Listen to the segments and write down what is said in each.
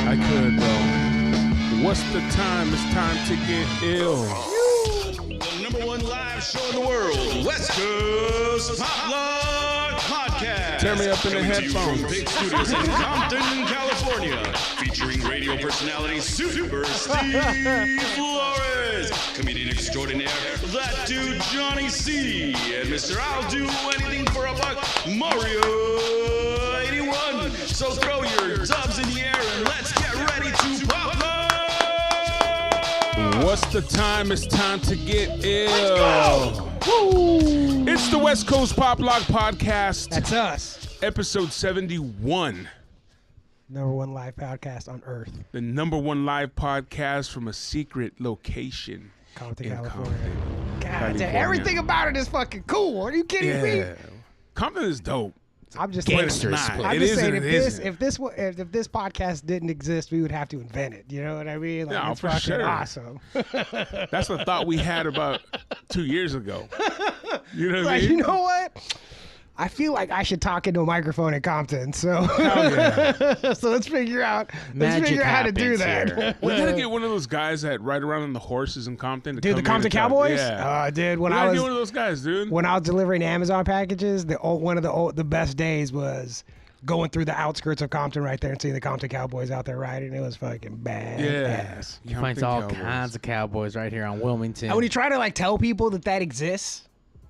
I could, though. What's the time? It's time to get ill. The number one live show in the world, West Coast Pop Log Podcast. Tear me up in the headphones. From big studios in Compton, California. Featuring radio personality Super Steve Flores. Comedian extraordinaire, that dude Johnny C. And Mr. I'll Do Anything for a Buck, Mario 81. So throw your dubs in the air and let's get ready to pop love. What's the time? It's time to get ill. Woo. It's the West Coast Pop Log Podcast. That's us. Episode 71. Number one live podcast on Earth. The number one live podcast from a secret location. Compton, in California. Compton, God damn, California. everything about it is fucking cool. Are you kidding me? Compton is dope. I'm just Gangsters. saying. It I'm just is saying and if it this isn't. if this podcast didn't exist, we would have to invent it. You know what I mean? Like, No, it's for fucking sure. awesome. That's a thought we had about 2 years ago. You know what I Like, mean? you know what? I feel like I should talk into a microphone in Compton. So, Hell yeah. so let's figure out Magic how to do happens that. here. We gotta get one of those guys that ride around on the horses in Compton. To Dude, come the in Compton and talk. Cowboys? Yeah. Dude, We when gotta I get was one of those guys, dude. when I was delivering Amazon packages, one of the best days was going through the outskirts of Compton right there and seeing the Compton Cowboys out there riding. It was fucking bad. Yeah. He finds all kinds of cowboys right here on Wilmington. And when you try to like tell people that exists,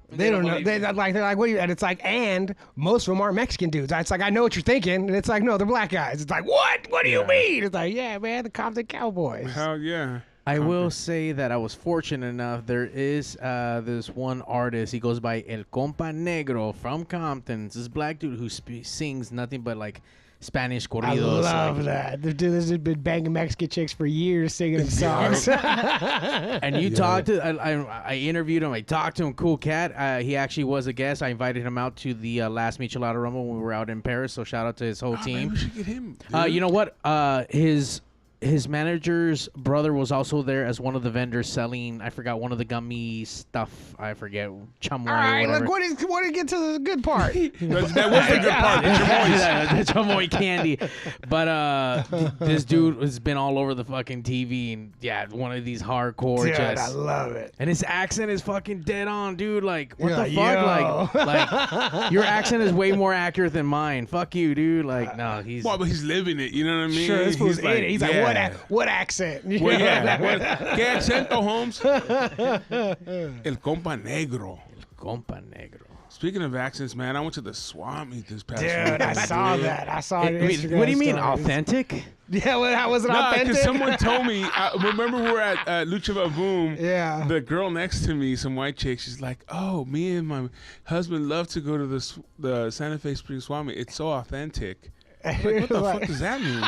they don't know. They're like, what are you? And it's like, and most of them are Mexican dudes. It's like, I know what you're thinking. And it's like, no, they're black guys. It's like, what? What do you mean? It's like, yeah, man, the Compton Cowboys. Hell yeah. I will say that I was fortunate enough. There is this one artist. He goes by El Compa Negro from Compton. It's this black dude who sings nothing but like Spanish corridos. I love like, that. The dude has been banging Mexican chicks for years singing them songs. And you talked to, I interviewed him. I talked to him. Cool cat. He actually was a guest. I invited him out to the last Michelada Rumble when we were out in Paris. So shout out to his whole Man, team. we should get him. Dude. You know what? His manager's brother was also there as one of the vendors selling. I forgot one of the gummy stuff. I forget chamoy. All right, or whatever. look, what did get to the good part? that was the good part. The Chamois. the chamoy candy. But this dude has been all over the fucking TV, and yeah, one of these hardcore. Dude, I just, love it. and his accent is fucking dead on, dude. Like, what You're the like, fuck? Like your accent is way more accurent than mine. Fuck you, dude. Like, no, he's. Well, but he's living it. You know what I mean? Sure, this fool's in it. He's like, yeah. what accent? Well, yeah. ¿Qué acento, Holmes? El Compa Negro. Compa Negro. Speaking of accents, man, I went to the swap meet this past Dude, weekend. I saw that. I saw it. What do you mean authentic? Yeah, well, how was it No, authentic? because someone told me. Remember, we were at Lucha Boom. Yeah. The girl next to me, some white chick, she's like, "Oh, me and my husband love to go to the Santa Fe Springs swap meet. It's so authentic." I'm like, what the fuck does that mean?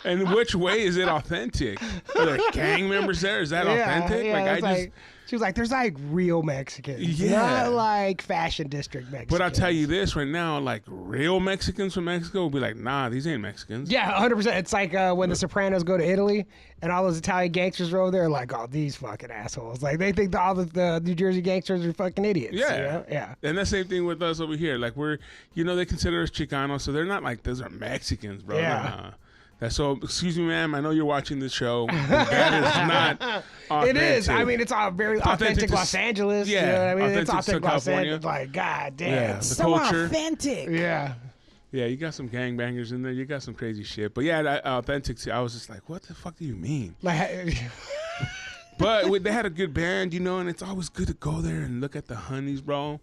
And which way is it authentic? Are there gang members there? Is that authentic? Yeah, Like she was like, "There's like real Mexicans, Yeah. not like fashion district Mexicans." But I'll tell you this right now, like real Mexicans from Mexico will be like, nah, these ain't Mexicans. Yeah, 100%. It's like when the Sopranos go to Italy and all those Italian gangsters are over there, like, oh, these fucking assholes. Like, they think all the New Jersey gangsters are fucking idiots. Yeah. You know? Yeah. And the same thing with us over here. Like they consider us Chicanos, so they're not like, those are Mexicans, bro. Yeah. Nah. So, excuse me, ma'am, I know you're watching this show. That is not authentic. It is. I mean, it's all very authentic to Los Angeles. yeah, You know what I mean? It's authentic authentic to Los California. Angeles. Like, god damn. Yeah, the So culture. authentic. Yeah. Yeah, you got some gangbangers in there. You got some crazy shit. But yeah, that authentic, I was just like, what the fuck do you mean? Like, But they had a good band, you know, and it's always good to go there and look at the honeys, bro.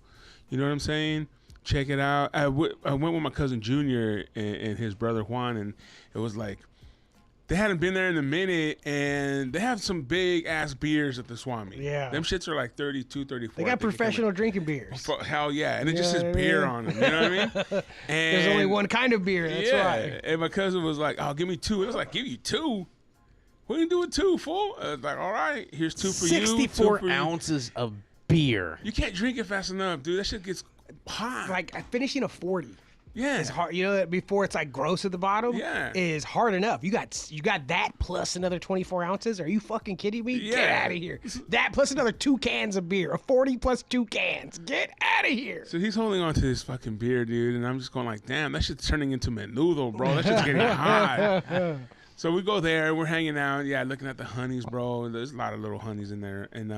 You know what I'm saying? Check it out. I went with my cousin Junior and his brother Juan, and it was like, they hadn't been there in a minute, and they have some big-ass beers at the Swami. Yeah. Them shits are like 32, 34. they got professional drinking beers. Hell yeah. And it You just know says what I beer mean? on them. You know what I mean? And There's only one kind of beer. That's right. And my cousin was like, oh, give me two. It was like, give you two? What do you do with two, fool? I was like, all right, here's two for you. 64 two for you. ounces of beer. You can't drink it fast enough, dude. That shit gets hot. Like finishing a 40. Yeah. is hard. You know, before it's like gross at the bottom. Yeah. Is hard enough. You got that plus another 24 ounces. Are you fucking kidding me? Yeah. Get out of here. That plus another 2 cans of beer. A 40 plus 2 cans. Get out of here. So he's holding on to this fucking beer, dude, and I'm just going like, damn, that shit's turning into menudo, bro. That shit's getting hot. So we go there, we're hanging out, looking at the honeys, bro. There's a lot of little honeys in there. And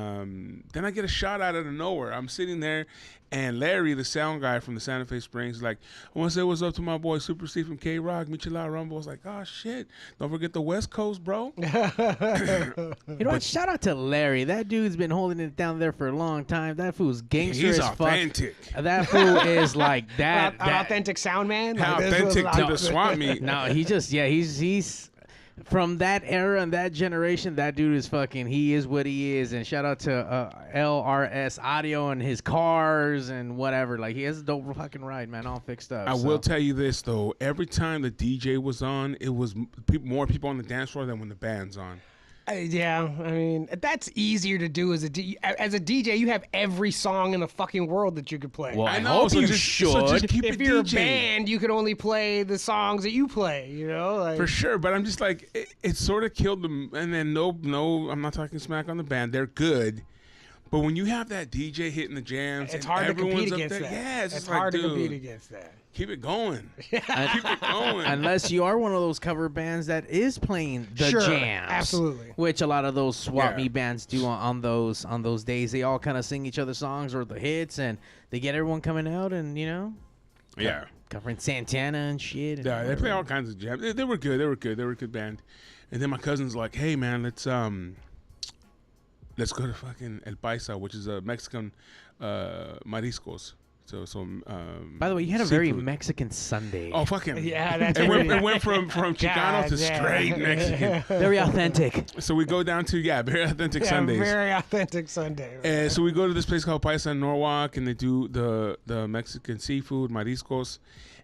then I get a shot out of nowhere. I'm sitting there, and Larry, the sound guy from the Santa Fe Springs, is like, I want to say what's up to my boy Super Steve from K-Rock, Michelada Rumble. I was like, oh, shit. Don't forget the West Coast, bro. You know what? Shout out to Larry. That dude's been holding it down there for a long time. That fool's gangster He's as authentic. fuck. That fool is like that. An authentic sound man. How Like, this was authentic to the swamp meet. No, he just he's from that era and that generation. That dude is fucking. He is what he is. And shout out to LRS Audio and his cars and whatever. Like, he has a dope fucking ride, man. All fixed up. I will tell you this though. Every time the DJ was on, it was more people on the dance floor than when the band's on. Yeah, I mean, that's easier to do as a DJ. You have every song in the fucking world that you could play. Well, I know, hope so you just- should. so just keep If it you're DJing. a band, you can only play the songs that you play. You know, like, For sure, but I'm just like, it sort of killed them. And then no, I'm not talking smack on the band. They're good. But when you have that DJ hitting the jams, it's and hard to compete everyone's up against there, that. yeah, it's just hard like, to compete dude, against that. keep it going. Keep it going. Unless you are one of those cover bands that is playing the Sure, jams, absolutely. which a lot of those swap Yeah. meet bands do on those days. They all kind of sing each other's songs or the hits, and they get everyone coming out and Yeah. covering Santana and shit. And Yeah, they play whatever. all kinds of jams. They were good. They were good. They were a good band. And then my cousin's like, "Hey man, let's go to fucking El Paisa, which is a Mexican mariscos." So By the way, you had a very seafood. Mexican Sunday. Oh fucking Yeah, that's it pretty- went from Chicano to God, straight yeah. Mexican. Very authentic. So we go down to very authentic Yeah, Sundays. very authentic Sunday. And so we go to this place called Paisa in Norwalk, and they do the Mexican seafood, mariscos,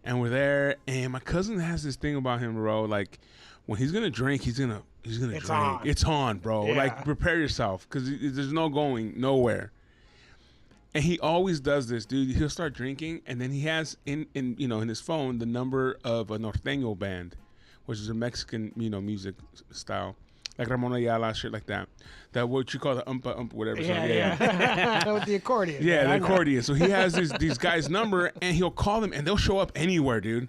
and we're there. And my cousin has this thing about him, bro. Like when he's gonna drink, he's gonna It's drink. on. It's on, bro. Yeah. Like prepare yourself, because there's no going nowhere. And he always does this, dude. He'll start drinking, and then he has in his phone the number of a norteño band, which is a Mexican music style, like Ramon Ayala, shit like that. That what you call the umpa whatever. Yeah. With the accordion. Yeah, man, the I know. accordion. So he has these guys' number, and he'll call them, and they'll show up anywhere, dude.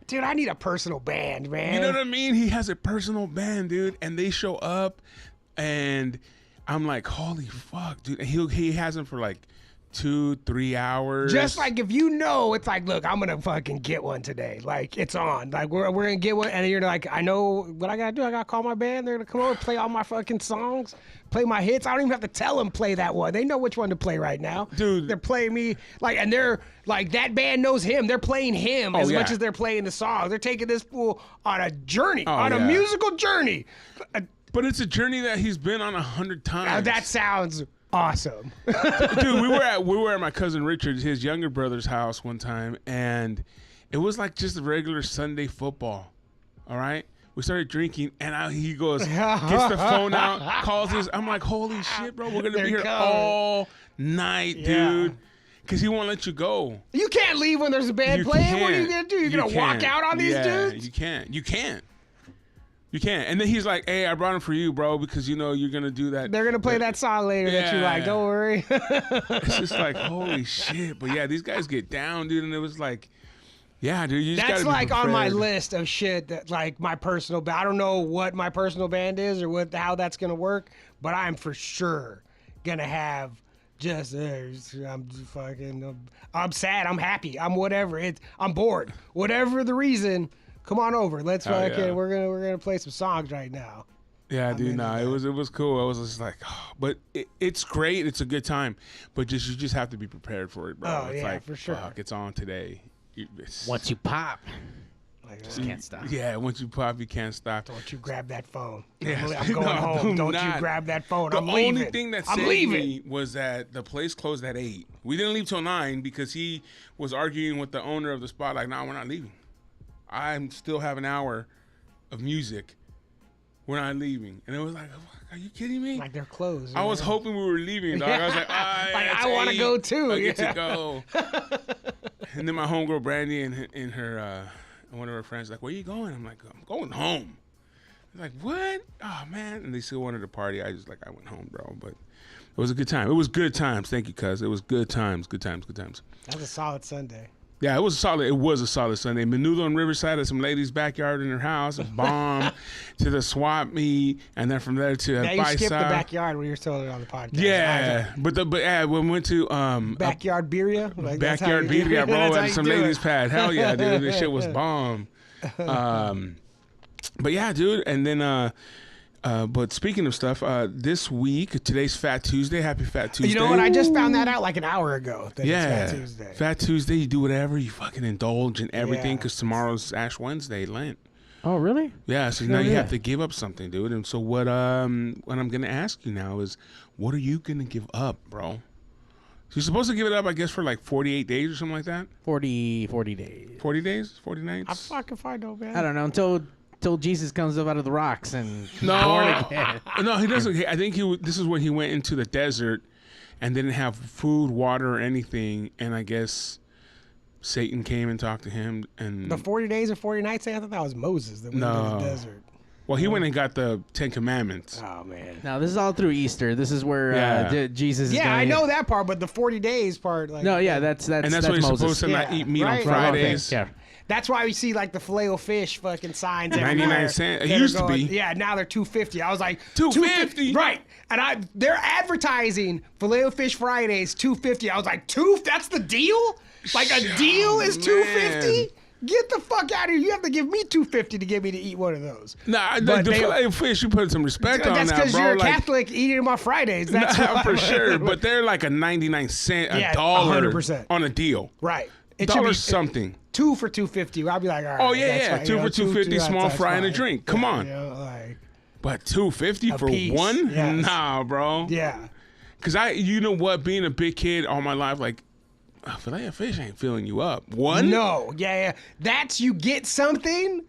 Dude, I need a personal band, man. You know what I mean? He has a personal band, dude, and they show up, and I'm like, holy fuck, dude. And he has them for like 2-3 hours. Just like if you know, it's like, look, I'm gonna fucking get one today. Like it's on. Like we're gonna get one, and you're like, I know what I gotta do. I gotta call my band. They're gonna come over, play all my fucking songs, play my hits. I don't even have to tell them play that one. They know which one to play right now, Dude. They're playing me like, and they're like that band knows him. They're playing him as yeah. much as they're playing the songs. They're taking this fool on a journey, on a yeah. musical journey. But it's a journey that he's been on 100 times. That sounds awesome. Dude, we were at my cousin Richard's, his younger brother's house one time, and it was like just a regular Sunday football. All right, we started drinking, and he goes, gets the phone out, calls us. I'm like, holy shit, bro, we're gonna They're be here coming. all night, Yeah. dude. Because he won't let you go. You can't leave when there's a band You playing. What are you can't. gonna do? You're gonna walk can't. out on these Yeah, dudes? You can't. You can't. And then he's like, hey, I brought him for you, bro, because you're gonna do that. They're gonna play that song later that you Yeah. like. Don't worry. It's just like, holy shit. But yeah, these guys get down, dude. And it was like, yeah, dude, you just That's gotta be like on my prepared. list of shit that like my personal band. I don't know what my personal band is or how that's gonna work, but I'm for sure gonna have just I'm sad, I'm happy, I'm whatever. I'm bored. Whatever the reason, come on over. Let's Hell fucking yeah. we're gonna play some songs right now. Yeah, dude, into nah, it that. was cool. I was just like, but it's great. It's a good time, but you just have to be prepared for it, bro. Oh, It's yeah, like, for sure. Fuck, it's on today. It's- Once you pop, Like, just can't stop. Yeah, once you pop, you can't stop. don't you grab that phone. Yeah. I'm going No, home. do Don't you not. grab that phone. The I'm leaving. only thing that I'm saved leaving. me was that the place closed at 8. We didn't leave till 9 because he was arguing with the owner of the spot. Like, nah, we're not leaving. I still have an hour of music. We're not leaving. And it was like, are you kidding me? Like they're closed. I was hoping. hoping we were leaving, dog. I was like, Like, I wanna go too, I get yeah. to go. And then my homegirl Brandy and her one of her friends like, where you going? I'm like, I'm going home. They're like, what? Oh man! And they still wanted to party. I went home, bro. But it was a good time. It was good times. Thank you, cuz. It was good times. Good times. Good times. That was a solid Sunday. Yeah, it was solid. It was a solid Sunday. Menudo on Riverside at some lady's backyard in her house. A bomb to the swap meet, and then from there to now you skipped the Bicep. backyard when you were telling it on the podcast. Yeah, but we went to backyard birria. Like, backyard birria, bro, at some ladies' pad. Hell yeah, dude, this shit was bomb. But yeah, dude, and then. But speaking of stuff, this week, today's Fat Tuesday. Happy Fat Tuesday. You know what? I just found that out like an hour ago. That it's Fat Tuesday. Fat Tuesday, you do whatever. You fucking indulge in everything Yeah. because tomorrow's Ash Wednesday, Lent. Oh, really? Yeah, so now you have to give up something, dude. And so what I'm going to ask you now is, what are you going to give up, bro? So you're supposed to give it up, I guess, for like 48 days or something like that? 40 days. 40 days? 40 nights? I fucking find out, man. I don't know, until Jesus comes up out of the rocks and No, born again. no, he doesn't. I think this is when he went into the desert and didn't have food, water, or anything. And I guess Satan came and talked to him. And The 40 days or 40 nights, I thought that was Moses that went into the desert. Well, he went and got the 10 Commandments. Oh, man. Now, this is all through Easter. This is where Jesus is Yeah, going I know that part, but the 40 days part. Like, No, yeah, that's And that's why he's Moses. supposed to not Yeah, eat meat right. on Fridays. Yeah. That's why we see like the Filet-O-Fish fucking signs 99 everywhere. cents. It that are used to going- be. Yeah, now they're $2.50. I was like $2.50? Right. And they're advertising Filet-O-Fish Fridays $2.50. I was like, that's the deal? Like a deal is $2.50? Get the fuck out of here. You have to give me $2.50 to get me to eat one of those. Nah, But the they- Filet-O-Fish, you put some respect on That's that, because bro. you're a Like, Catholic eating them on Fridays. That's nah, why. for sure. But they're like a 99 cent, Yeah, $1 100%. on a deal. Right. It should $1 be something. 2 for $2.50. I'll be like, all right. Oh, yeah, that's yeah. fine. 2 You know, for $2.50, small that's fry and a fine. drink. Come on. You know, like, But $2.50 for piece, one? yes. Nah, bro. yeah. Because you know what? Being a big kid all my life, like, Filet-O-Fish ain't filling you up. One? No, yeah. That's you get something.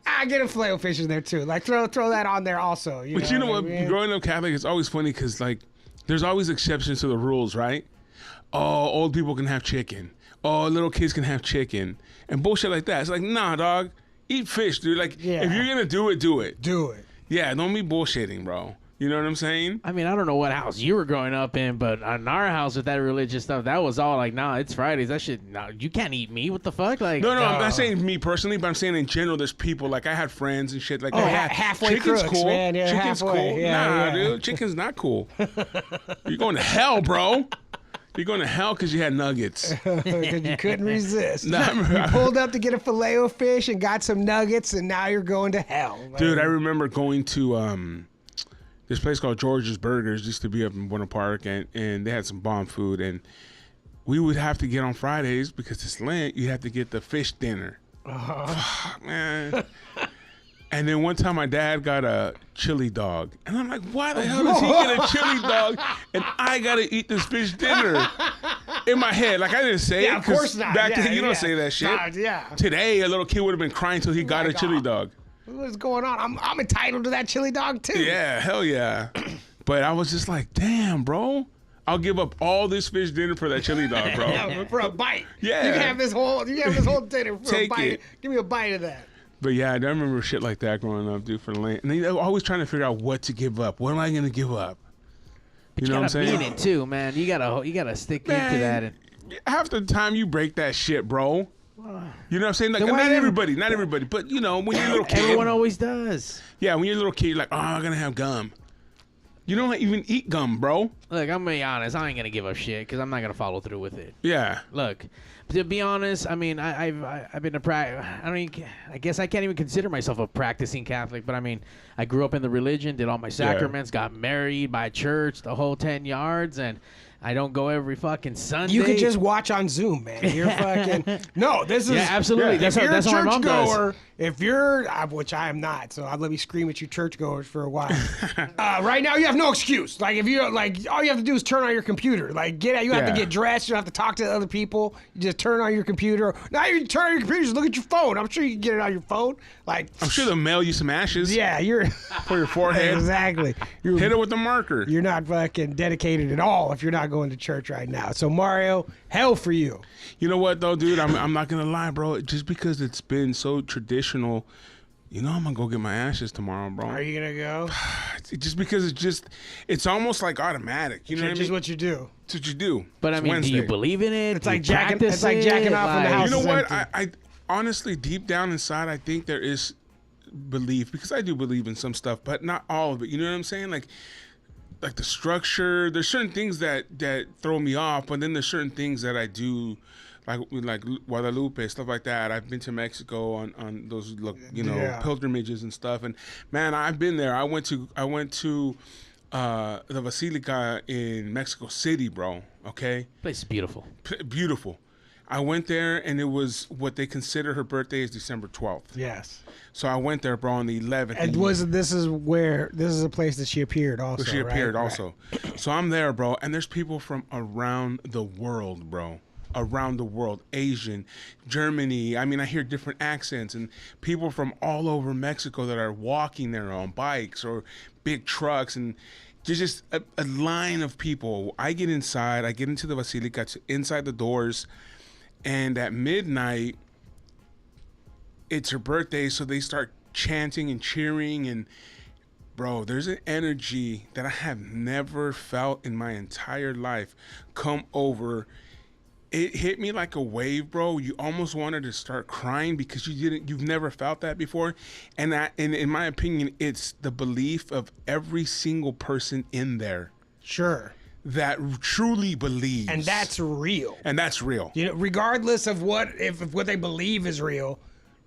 I get a Filet-O-Fish in there too. Like throw that on there also. But you know what? I mean? Growing up Catholic, it's always funny because, like, there's always exceptions to the rules, right? Oh, old people can have chicken. Oh, little kids can have chicken. And bullshit like that. It's like, nah, dog. Eat fish, dude. Like, Yeah. if you're going to do it, do it. Do it. Yeah, don't be bullshitting, bro. You know what I'm saying? I mean, I don't know what house you were growing up in, but in our house with that religious stuff, that was all like, nah, it's Fridays. That shit, nah, you can't eat meat. What the fuck? Like, No, I'm not saying me personally, but I'm saying in general, there's people, like, I had friends and shit. Like, Oh, yeah, halfway chicken's crooks, cool. man. Yeah, Chicken's halfway. cool. Yeah, nah, yeah. dude. Chicken's not cool. You're going to hell, bro. You're going to hell because you had nuggets. Because you couldn't resist. Nah, You pulled up to get a Filet-O-Fish and got some nuggets, and now you're going to hell. Dude, I remember going to this place called George's Burgers. Used to be up in Buena Park, and they had some bomb food. And we would have to get on Fridays because it's Lent. You have to get the fish dinner. Fuck, man. And then one time my dad got a chili dog. And I'm like, why the hell does he get a chili dog and I got to eat this fish dinner? In my head. Like, I didn't say it. Yeah, of 'cause course not. Back Yeah, then, you yeah. don't say that shit. Nah, yeah. Today, a little kid would have been crying until he got a Like, chili oh. dog. What's going on? I'm entitled to that chili dog too. Yeah, hell yeah. But I was just like, damn, bro. I'll give up all this fish dinner for that chili dog, bro. Yeah, for a bite. Yeah. You can have this whole dinner for Take a bite. it. Give me a bite of that. But yeah, I remember shit like that growing up, dude, for Lent. And they were always trying to figure out what to give up. What am I going to give up? You know what I'm gotta saying? mean it too, man. You gotta stick into that. And Half the time you break that shit, bro. You know what I'm saying? Like, Then why not you- everybody, but you know, when you're a little kid. everyone always does. Yeah, when you're a little kid, you're like, oh, I'm going to have gum. You don't even eat gum, bro. Look, I'm gonna be honest. I ain't gonna give a shit because I'm not gonna follow through with it. Yeah. Look, to be honest, I mean, I've been I guess I can't even consider myself a practicing Catholic, but I mean, I grew up in the religion, did all my sacraments, got married by church, the whole 10 yards, and I don't go every fucking Sunday. You could just watch on Zoom, man. You're fucking no. This is Yeah, absolutely. If That's you're what a my mom does. churchgoer, if you're, which I am not, so let me scream at you churchgoers for a while. Right now, you have no excuse. Like if you like, all you have to do is turn on your computer. Like get out. You have to Yeah. get dressed. You don't have to talk to other people. You just turn on your computer. Now you turn on your computer. Just look at your phone. I'm sure you can get it on your phone. Like I'm sure they'll mail you some ashes yeah, you're for your forehead. exactly. Hit it with a marker. You're not fucking dedicated at all if you're not not going to church right now. So Mario, hell for you. You know what though, dude? I'm not gonna lie, bro. Just because it's been so traditional, you know, I'm gonna go get my ashes tomorrow, bro. Are you gonna go? Just because it's almost like automatic. You know what I mean? Just what you do. It's what you do. But I It's mean, Wednesday. do you believe in it? It's Do you like jacking. practice It's like jacking it? off in the house. You know is what? empty. I honestly, deep down inside, I think there is belief, because I do believe in some stuff, but not all of it. You know what I'm saying? Like the structure. There's certain things that throw me off, but then there's certain things that I do, like Guadalupe, stuff like that. I've been to Mexico on those pilgrimages and stuff, and man, I've been there. I went to the Basilica in Mexico City, bro. Okay, Place is beautiful. beautiful. I went there, and it was what they consider her birthday is December 12th. Yes. So I went there, bro, on the 11th. And this is a place that she appeared also. She appeared right? also. So I'm there, bro, and there's people from around the world, bro. Around the world, Asian, Germany. I mean, I hear different accents, and people from all over Mexico that are walking there on bikes or big trucks, and there's just a line of people. I get inside, I get into the Basilica, inside the doors, and at midnight, it's her birthday, so they start chanting and cheering, and bro, there's an energy that I have never felt in my entire life come over. It hit me like a wave, bro. You almost wanted to start crying because you've never felt that before. And in my opinion, it's the belief of every single person in there. Sure. That truly believes. And that's real. You know, regardless of if what they believe is real,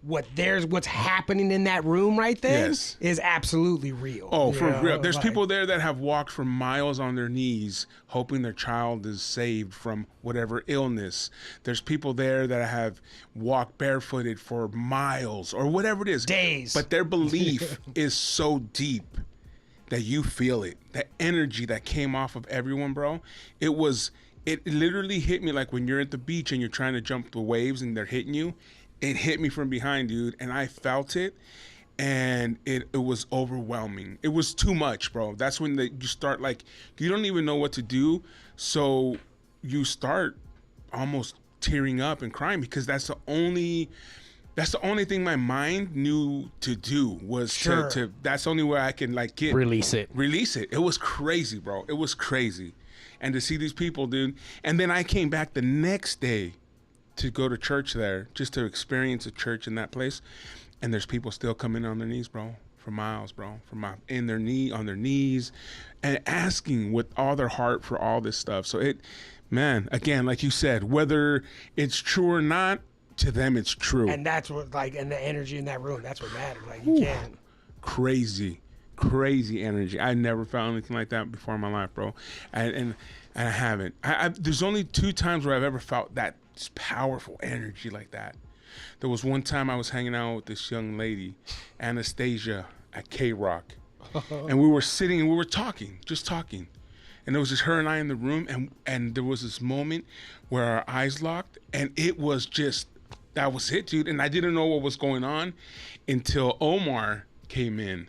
what's happening in that room right there is absolutely real. Oh, for real. There's people there that have walked for miles on their knees hoping their child is saved from whatever illness. There's people there that have walked barefooted for miles or whatever it is. Days. But their belief is so deep that you feel it. The energy that came off of everyone, bro. It literally hit me like when you're at the beach and you're trying to jump the waves and they're hitting you. It hit me from behind, dude, and I felt it, and it was overwhelming. It was too much, bro. That's when you start, like, you don't even know what to do, so you start almost tearing up and crying because that's the only thing my mind knew to do was to that's the only way I can, like, release it. It was crazy, bro. It was crazy. And to see these people, dude, and then I came back the next day to go to church there, just to experience a church in that place, and there's people still coming on their knees, bro, for miles, bro, on their knees, and asking with all their heart for all this stuff. So man, again, like you said, whether it's true or not, to them it's true. And that's what, like, and the energy in that room, that's what matters. Like, you can't. Crazy energy. I never felt anything like that before in my life, bro, and I haven't. There's only 2 times where I've ever felt that powerful energy like that. There was one time I was hanging out with this young lady, Anastasia, at K-Rock, and we were sitting and we were just talking, and it was just her and I in the room, and there was this moment where our eyes locked, and it was just, that was it, dude. And I didn't know what was going on until Omar came in.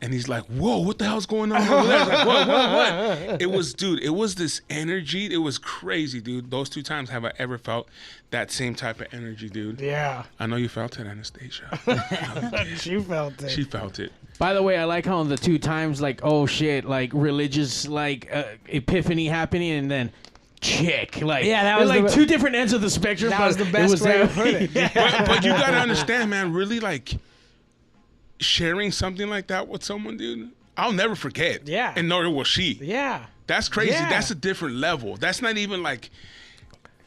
And he's like, whoa, what the hell's going on over there? I was like, what? It was this energy. It was crazy, dude. Those 2 times have I ever felt that same type of energy, dude. Yeah. I know you felt it, Anastasia. She felt it. She felt it. By the way, I like how the 2 times, like, oh shit, like religious, like epiphany happening, and then chick, like, yeah, that was like 2 different ends of the spectrum. That was the best way to put it. But you gotta understand, man, really, like, sharing something like that with someone, dude, I'll never forget. Yeah. And nor will she. Yeah. That's crazy. Yeah. That's a different level. That's not even like,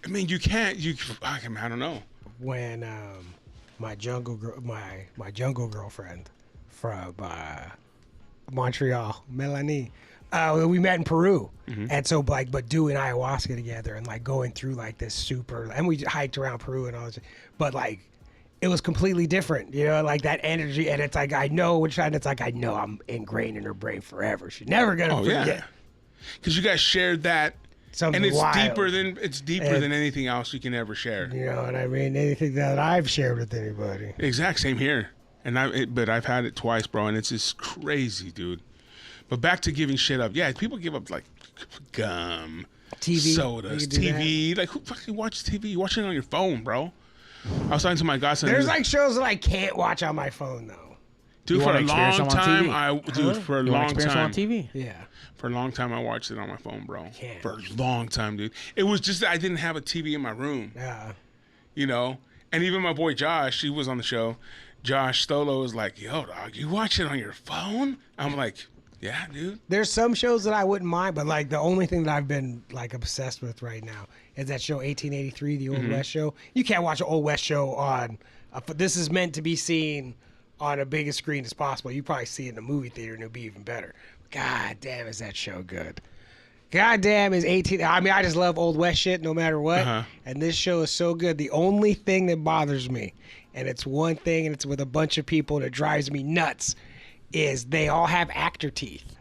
I mean, I don't know. When my jungle girlfriend from Montreal, Melanie, we met in Peru. Mm-hmm. And so, like, but doing ayahuasca together and, like, going through, like, this super, and we hiked around Peru and all this, but, like, it was completely different, you know, like that energy. And it's like, I know I'm ingrained in her brain forever. She's never going to forget. Yeah. Because you guys shared that. Something and it's wild. deeper than anything else you can ever share. You know what I mean? Anything that I've shared with anybody. Exact same here. But I've had it twice, bro. And it's just crazy, dude. But back to giving shit up. Yeah, people give up like gum, TV, sodas, TV. Like, who fucking watches TV? You watch it on your phone, bro. I was talking to my godson. There's like shows that I can't watch on my phone though. Dude, for a long time, for a long time on TV. Yeah. For a long time, I watched it on my phone, bro. Can't. For a long time, dude. It was just that I didn't have a TV in my room. Yeah. You know? And even my boy Josh, he was on the show. Josh Stolo was like, yo, dog, you watch it on your phone? I'm like, yeah, dude. There's some shows that I wouldn't mind, but like the only thing that I've been like obsessed with right now is that show 1883, the Old West show. You can't watch an Old West show on. This is meant to be seen on a biggest screen as possible. You probably see it in the movie theater and it'll be even better. God damn, is that show good? God damn is 18. I mean, I just love Old West shit no matter what. And this show is so good. The only thing that bothers me, and it's one thing, and it's with a bunch of people that drives me nuts, is they all have actor teeth.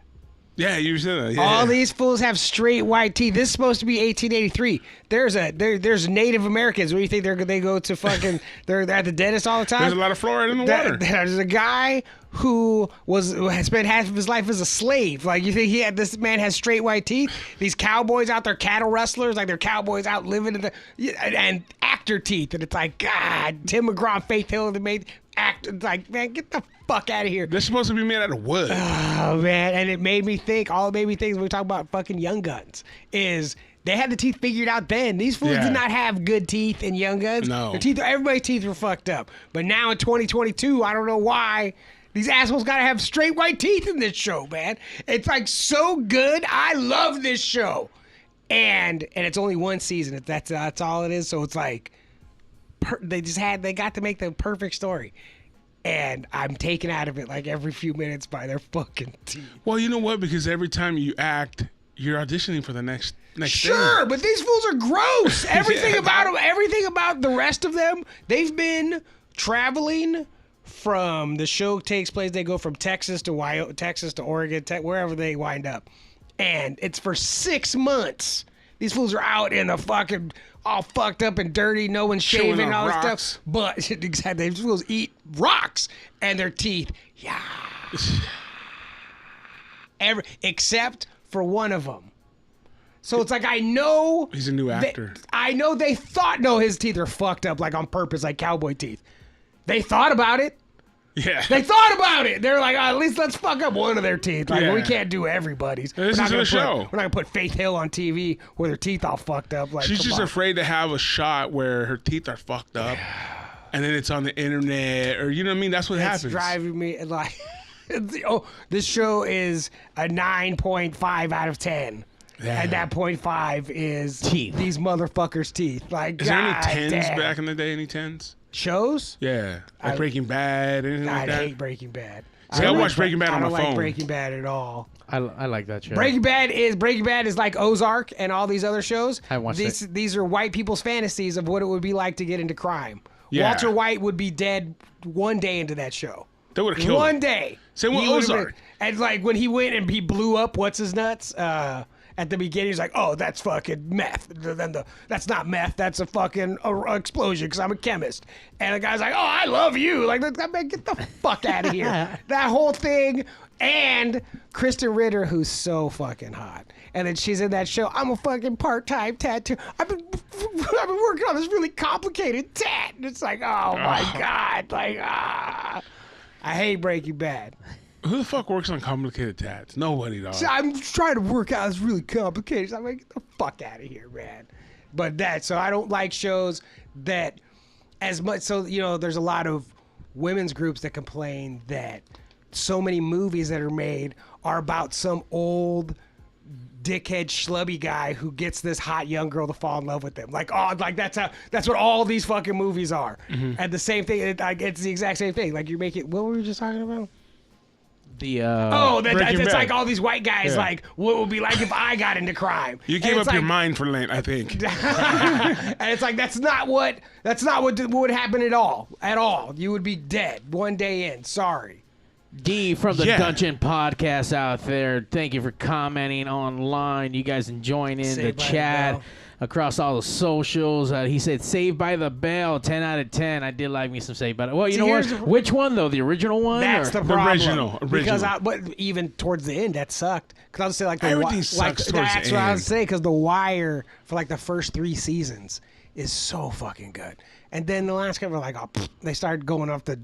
Yeah, you said that. Yeah, all these fools have straight white teeth. This is supposed to be 1883. There's Native Americans. What do you think they go to fucking? They're at the dentist all the time. There's a lot of fluoride in the water. There's a guy who has spent half of his life as a slave. Like, you think this man has straight white teeth? These cowboys out there, cattle rustlers, like they're cowboys out living in and actor teeth. And it's like, God, Tim McGraw and Faith Hill, they made act. It's like, man, get the fuck out of here. They're supposed to be made out of wood. Oh man, and it made me think. All it made me think when we talk about fucking Young Guns is they had the teeth figured out then. These fools did not have good teeth in Young Guns. No, everybody's teeth were fucked up. But now in 2022, I don't know why these assholes gotta have straight white teeth in this show, man. It's like so good. I love this show, and it's only one season. That's all it is. So it's like they got to make the perfect story. And I'm taken out of it like every few minutes by their fucking teeth. Well, you know what? Because every time you act, you're auditioning for the next Sure, thing. but these fools are gross. Everything about them, everything about the rest of them, they've been traveling from the show takes place. They go from Texas to Oregon, wherever they wind up. And it's for 6 months. These fools are out in the fucking all fucked up and dirty, no one's shaving and all this stuff. But exactly, these fools eat rocks and their teeth. Yeah. Except for one of them. So it's like, I know he's a new actor. I know they thought, no, his teeth are fucked up like on purpose, like cowboy teeth. They thought about it. Yeah. They thought about it. They're like, at least let's fuck up one of their teeth. Like, we can't do everybody's. This is a show. We're not going to put Faith Hill on TV with her teeth all fucked up. Like, she's just afraid to have a shot where her teeth are fucked up. And then it's on the internet. Or, you know what I mean? That's what happens. It's driving me, like, this show is a 9.5 out of 10. Yeah. And that 0.5 is teeth. These motherfuckers' teeth. Like, is there any 10s back in the day? Any 10s? Shows? Yeah. Like Breaking Bad, anything like that? I hate Breaking Bad. See, I watch Breaking Bad on my phone. I don't like Breaking Bad at all. I like that show. Breaking Bad is like Ozark and all these other shows. I watched these are white people's fantasies of what it would be like to get into crime. Yeah. Walter White would be dead one day into that show. They would have killed him. One day. Same with Ozark. And like when he went and he blew up what's his nuts at the beginning, he's like, oh, that's fucking meth. Then that's not meth. That's a fucking explosion because I'm a chemist. And the guy's like, oh, I love you. Like, man, get the fuck out of here. That whole thing. And Kristen Ritter, who's so fucking hot. And then she's in that show. I'm a fucking part-time tattoo. I've been working on this really complicated tat. And it's like, oh my God. Like, I hate Breaking Bad. Who the fuck works on complicated tats? Nobody, dog. I'm trying to work out. It's really complicated. So I'm like, get the fuck out of here, man. But so I don't like shows that as much. So, you know, there's a lot of women's groups that complain that so many movies that are made are about some old dickhead schlubby guy who gets this hot young girl to fall in love with them. Like, oh, like that's what all these fucking movies are. Mm-hmm. And the same thing, it's the exact same thing. Like, you're making, what were we just talking about? It's like all these white guys, like, what would be like if I got into crime? You gave up your mind for Lent, I think. And it's like, that's not what would happen at all. You would be dead one day in. Sorry. D from the Yeah. Dungeon Podcast out there. Thank you for commenting online. You guys enjoying in Saved the by the chat Bell. across all the socials. He said Saved by the Bell, 10 out of 10. I did like me some Saved by the Well, you See, know what? here's the- Which one, though? The original one? That's or? the problem. original. Because but even towards the end, that sucked. Because I was say like the Everything like sucks towards that's the what I end. was saying. Because The Wire for like the first 3 seasons is so fucking good, and then the last couple like they started going off the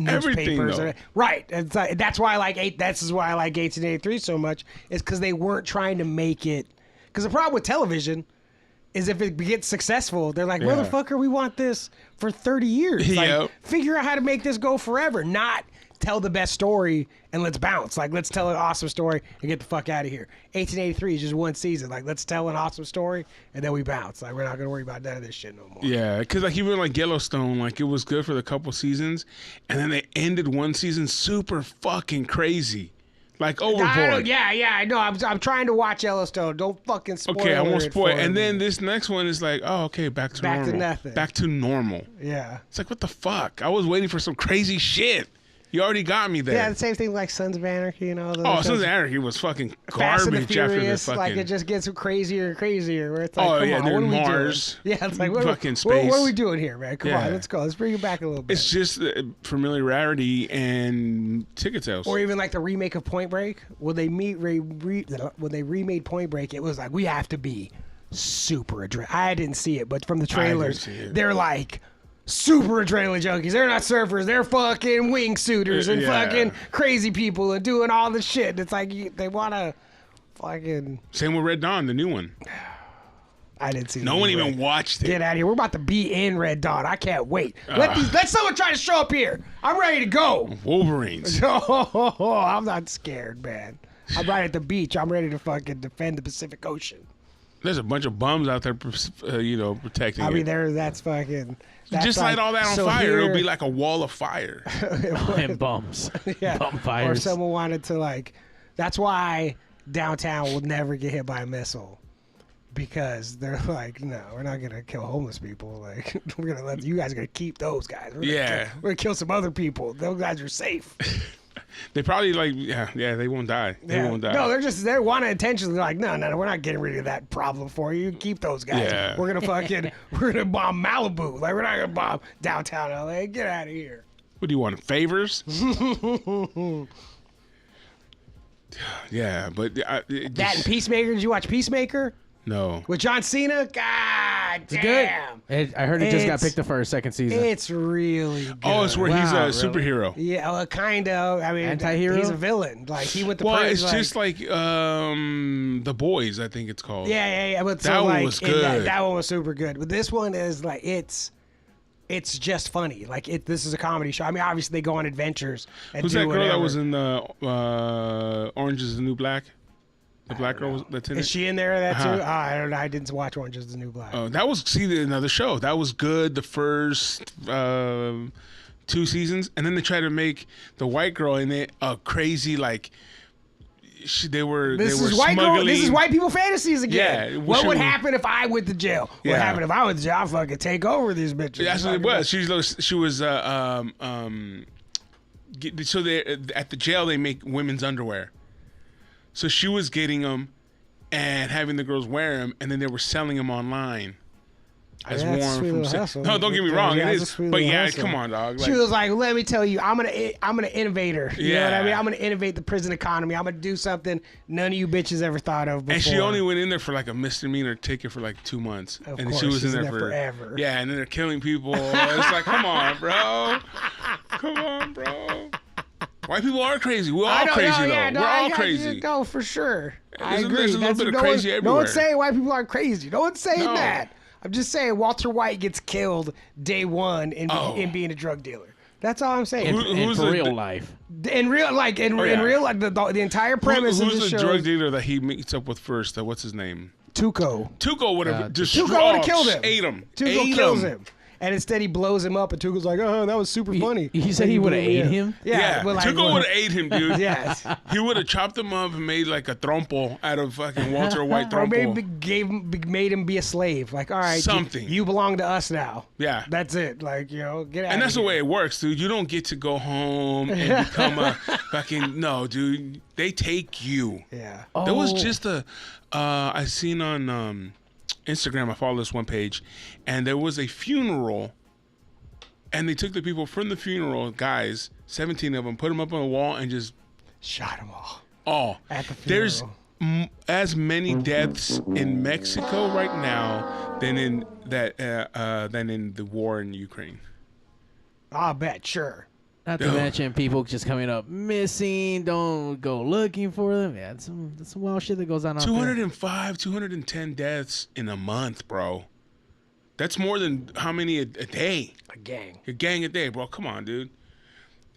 Everything, newspapers. though. Right. It's like, that's why I like This is why I like 1883 so much. Is because they weren't trying to make it. Because the problem with television is if it gets successful, they're like, Yeah. motherfucker, we want this for 30 years. Like, Yep. figure out how to make this go forever, not tell the best story and let's bounce. Like, let's tell an awesome story and get the fuck out of here. 1883 is just 1 season. Like, let's tell an awesome story and then we bounce. Like, we're not going to worry about none of this shit no more. Yeah, because like even like Yellowstone, like it was good for the couple seasons, and then they ended one season super fucking crazy, like overboard. I know. I'm trying to watch Yellowstone. Don't fucking spoil Okay, I won't it spoil. for And me. then this next one is like, oh, okay, back to Back to normal. nothing. Back to normal. Yeah. It's like, what the fuck? I was waiting for some crazy shit. You already got me there. Yeah, the same thing like Sons of Anarchy and all those. Oh, Sons of Anarchy was fucking Fast and the garbage after the Furious, fucking. like it just gets crazier and crazier. Where it's like, Oh, come yeah, on, they're what are in we Mars, doing? Yeah, it's like what, fucking what space. are we doing here, man? Come Yeah. on, let's go. Let's bring it back a little bit. It's just familiarity and ticket sales. Or even like the remake of Point Break, when they when they remade Point Break, it was like we have to be super adrenaline. I didn't see it, but from the trailers, see it. they're like super adrenaline junkies. They're not surfers. They're fucking wingsuiters and Yeah. fucking crazy people and doing all the shit. It's like they want to fucking. Same with Red Dawn, the new one. I didn't see. No the one new even Red. watched it. Get out of here. We're about to be in Red Dawn. I can't wait. Let someone try to show up here. I'm ready to go. Wolverines. Oh, I'm not scared, man. I'm right at the beach. I'm ready to fucking defend the Pacific Ocean. There's a bunch of bums out there, protecting I mean, it. that's fucking. That's Just light all that on so fire. here- It'll be like a wall of fire. And bums. yeah. Bum Or fires. someone wanted to like. That's why downtown will never get hit by a missile. Because they're like, no, we're not gonna kill homeless people. Like, we're gonna let you guys are gonna keep those guys. We're gonna kill some other people. Those guys are safe. They probably they won't die. They won't die. No, they want attention. They're like, no, we're not getting rid of that problem for you. Keep those guys. Yeah. We're gonna bomb Malibu. Like, we're not gonna bomb downtown LA. Get out of here. What do you want? Favors? Yeah, but That and Peacemaker. Did you watch Peacemaker no. with John Cena? God Good. damn. I heard it just got It's- picked up for a second season. It's really good. Oh, it's where he's Wow, a really? superhero. Yeah, kind of. I mean, Anti-hero? He's a villain. Like he went to Well, prison. it's like, just like The Boys, I think it's called. Yeah. But That so, one like, was in that, good. that one was super good. But this one is like it's just funny. Like this is a comedy show. I mean, obviously they go on adventures. And Who's do that girl whatever. that was in the Orange is the New Black? The black girl that's in Is it? she in there? That Uh-huh. too? I don't know. I didn't watch Orange Is the New Black. That was another show. That was good. The first 2 seasons, and then they tried to make the white girl in it a crazy like. They were This they were is white girl. smuggling. This is white people fantasies again. Yeah, we What should- would happen if I went to jail? What Yeah. happened if I went to jail? I fucking take over these bitches. That's what it was. She was so they at the jail they make women's underwear. So she was getting them and having the girls wear them, and then they were selling them online as Yeah, it's a worn sweet from. little hustle. No, don't get me wrong, Yeah, it it's a is. sweet But little yeah, hustle. come on, dog. She was like, "Let me tell you, I'm gonna innovator. You know what I Yeah. mean? I'm gonna innovate the prison economy. I'm gonna do something none of you bitches ever thought of before." and she only went in there for like a misdemeanor ticket for like 2 months, Of and course, she was she's in in there there for forever. Yeah, and then they're killing people. It's like, come on, bro. Come on, bro. White people are crazy. We're all crazy though. We're all crazy. No, for sure. I There's a- agree. there's a little bit of no crazy one, No everywhere. one's saying white people aren't crazy. No one's saying No. that. I'm just saying Walter White gets killed day one in being a drug dealer. That's all I'm saying. Who- in who's for the- real life. In real, like in yeah. real, like the entire premise of Who's the the show. drug dealer that he meets up with first? What's his name? Tuco. Tuco would have just Tuco would have killed him. Ate him. Tuco Ate kills him. him. And instead he blows him up, and Tuco's like, oh, that was super funny. You said he would have ate him? Yeah. Well, like, Tuco would have ate him, dude. Yes. He would have chopped him up and made like a trompo out of fucking Walter White Or trompo. maybe made him be a slave. Like, all right, Something. You belong to us now. Yeah. That's it. Like, get out And that's of the here. way it works, dude. You don't get to go home and become a fucking no, dude. They take you. Yeah. There was Oh. just I seen on Instagram. I follow this one page, and there was a funeral, and they took the people from the funeral, guys, 17 of them, put them up on the wall, and just Shot them all. At the There's funeral. as many deaths in Mexico right now than in the war in Ukraine. I'll bet, sure. Not to mention people just coming up missing. Don't go looking for them. Yeah, that's some wild shit that goes on out there. 205, 210 deaths in a month, bro. That's more than how many a day? A gang. A gang a day, bro. Come on, dude.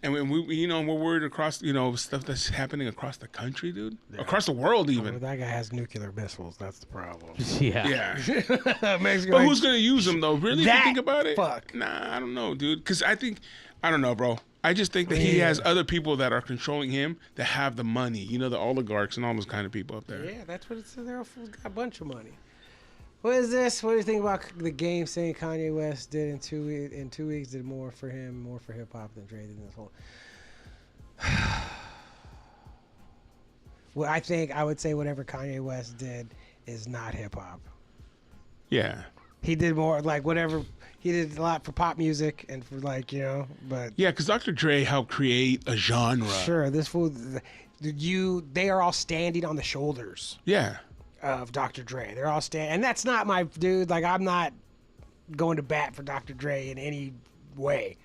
And when we're worried across, stuff that's happening across the country, dude. Yeah. Across the world, Well, even. that guy has nuclear missiles. That's the problem. Yeah. Yeah. Mexico, But who's gonna use them though? Really? If you That think about it. fuck. Nah, I don't know, dude. Because I don't know, bro. I just think that he has other people that are controlling him that have the money. The oligarchs and all those kind of people up there. Yeah, that's what it says. They're all got a bunch of money. What is this? What do you think about the game saying Kanye West did in 2 weeks did more for him, more for hip hop than Dre did in this whole? Well, I would say whatever Kanye West did is not hip hop. Yeah. He did more like whatever he did a lot for pop music and for but Yeah, because Dr. Dre helped create a genre. sure, this fool, they are all standing on the shoulders Yeah. of Dr. Dre. They're all and that's not my dude. Like, I'm not going to bat for Dr. Dre in any way,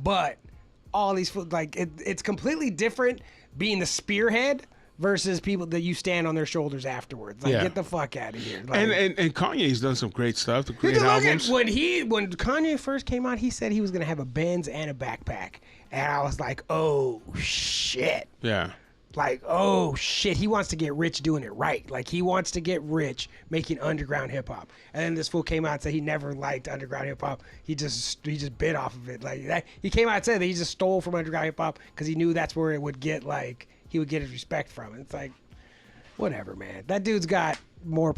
but all these it's completely different being the spearhead versus people that you stand on their shoulders afterwards. Like, Yeah. get the fuck out of here. Like, And Kanye's done some great stuff to create look at albums. when Kanye first came out, he said he was gonna have a Benz and a backpack, and I was like, oh shit. Yeah. Like, oh shit, he wants to get rich doing it right. Like, he wants to get rich making underground hip hop. And then this fool came out and said he never liked underground hip hop. He just bit off of it. Like, that, he came out and said that he just stole from underground hip hop because he knew that's where it would get he would get his respect from. And it's like, whatever, man. That dude's got more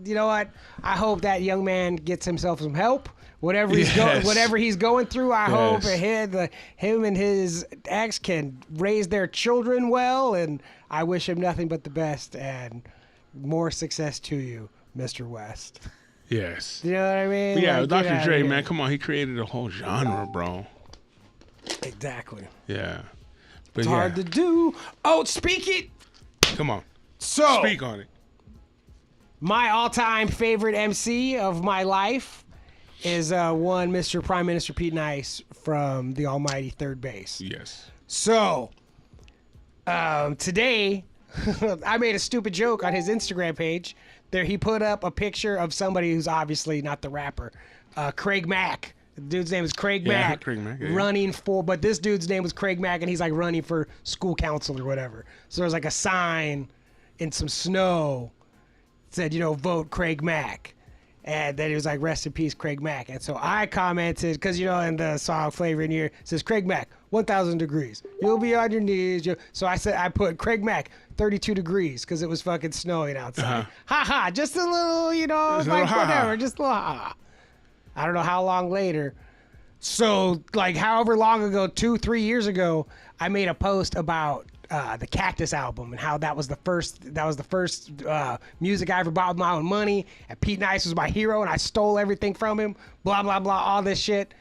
you know what? I hope that young man gets himself some help. Whatever he's going through, I hope him and his ex can raise their children well, and I wish him nothing but the best and more success to you, Mr. West. Yes. You know what I mean? But yeah, Like, Dr. get outta Dre, here. man, come on. He created a whole genre, bro. Exactly. Yeah. But It's hard to do. Oh, speak it. Come on. So, Speak on it. my all-time favorite MC of my life is one Mr. Prime Minister Pete Nice from the almighty Third Base. Yes. So, today, I made a stupid joke on his Instagram page. There, he put up a picture of somebody who's obviously not the rapper, Craig Mack. The dude's name is Craig Mack. Craig Mack, yeah. Running for, but this dude's name was Craig Mack, and he's like running for school council or whatever. So there's like a sign in some snow that said, vote Craig Mack. And then it was like, rest in peace, Craig Mack. And so I commented, because, in the song Flavor in here, it says, Craig Mack, 1,000 degrees. You'll be on your knees. So I put Craig Mack, 32 degrees, because it was fucking snowing outside. Ha ha, just a little, Just a little ha-ha. whatever, just a little ha ha. I don't know how long later. So, however long ago, 2-3 years ago, I made a post about the Cactus album and how that was the first music I ever bought with my own money, and Pete Nice was my hero and I stole everything from him, blah blah blah, all this shit.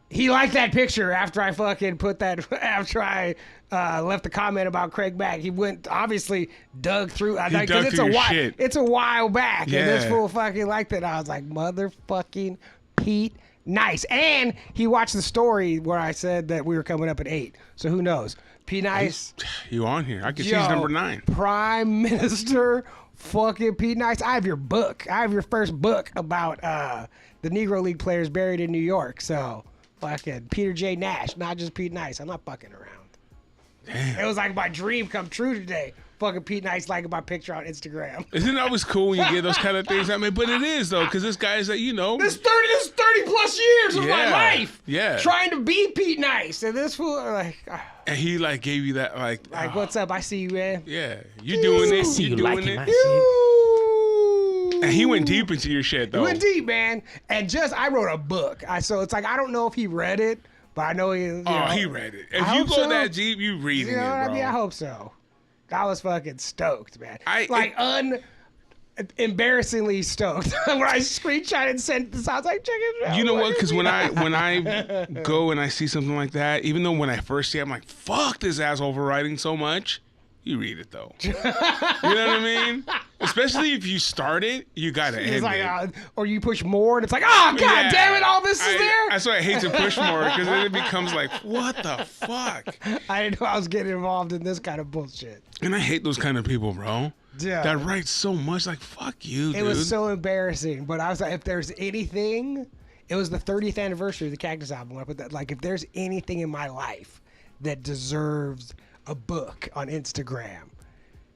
He liked that picture after I fucking put that after I left the comment about Craig Mack. He went obviously dug through because it's a while back, and this fool fucking liked it. I was like, motherfucking Pete Nice. And he watched the story where I said that we were coming up at 8. So who knows? Pete Nice. You on here. I can see he's number 9. Prime Minister fucking Pete Nice. I have your book. I have your first book about the Negro League players buried in New York. So fucking Peter J. Nash, not just Pete Nice. I'm not fucking around. Damn. It was like my dream come true today. fucking Pete Nice liking my picture on Instagram. Isn't it always cool when you get those kind of things? I mean, but it is though, because this guy is like, This is 30 plus years of my life. Yeah. Trying to be Pete Nice, and this fool like. And he like gave you that like. What's up? I see you, man. Yeah, you doing it. See You you doing liking it. my shit. And he went deep into your shit though. He went deep, man. And I wrote a book. So it's like I don't know if he read it, but I know he. He read it. If I you hope go so. that deep, you reading You know it, what bro. I mean? I hope so. I was fucking stoked, man. Embarrassingly stoked when I screenshot and sent this. I was like, check it out. You know what? Because when I go and I see something like that, even though when I first see it, I'm like, fuck this asshole for writing so much. You read it though. You know what I mean? Especially if you start it, you gotta end It's like, it. or you push more, and it's like, oh god Yeah. damn it, all this is there. That's why I hate to push more, because then it becomes like, what the fuck? I didn't know I was getting involved in this kind of bullshit. And I hate those kind of people, bro. Yeah. That write so much. Like, fuck you, dude. It was so embarrassing, but I was like, if there's anything, it was the 30th anniversary of the Cactus album. I put that, like, if there's anything in my life that deserves a book on Instagram,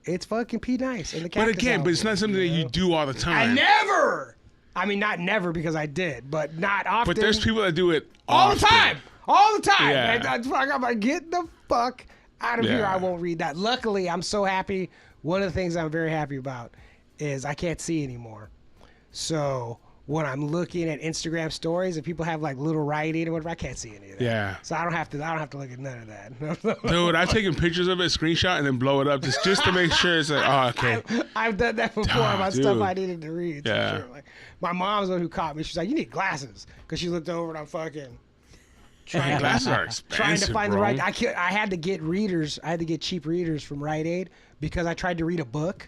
it's fucking Pete Nice and the Cactus But again, album, but it's not something that you do all the I time. never. I mean, not never because I did, but not often. But there's people that do it all often. the time, all the time. Yeah. And I'm like, get the fuck out of here. Yeah. I won't read that. Luckily, I'm so happy. One of the things I'm very happy about is I can't see anymore. So when I'm looking at Instagram stories and people have like little writing or whatever, I can't see any of that. Yeah. So I don't have to look at none of that. Dude, I've taken pictures of it, screenshot, and then blow it up just to make sure it's like, oh, okay. I've done that before Ah, about stuff dude. I needed to read. for Yeah. sure. Like, my mom's the one who caught me. She's like, you need glasses. Because she looked over and I'm fucking trying, Glasses are expensive, trying to find bro. the right. I had to get readers. I had to get cheap readers from Rite Aid because I tried to read a book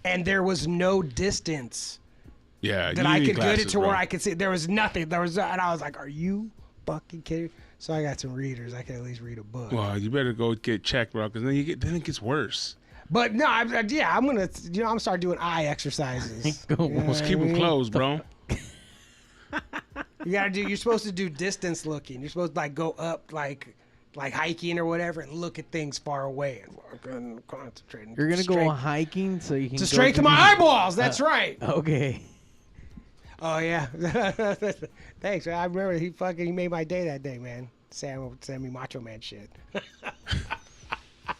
and there was no distance Yeah, that you I need could get glasses, it to bro. where I could see. There was nothing. And I was like, are you fucking kidding? So I got some readers. I can at least read a book. Well, you better go get checked, bro, because then it gets worse. But no, I'm gonna, I'm gonna start doing eye exercises. Let's keep them closed, bro. You're supposed to do distance looking. You're supposed to like go up like hiking or whatever and look at things far away and concentrate. You're gonna go hiking so you can to go straight to my eyeballs. That's right. Okay. Oh yeah. Thanks. I remember he made my day that day, man. Sam sent me Macho Man shit.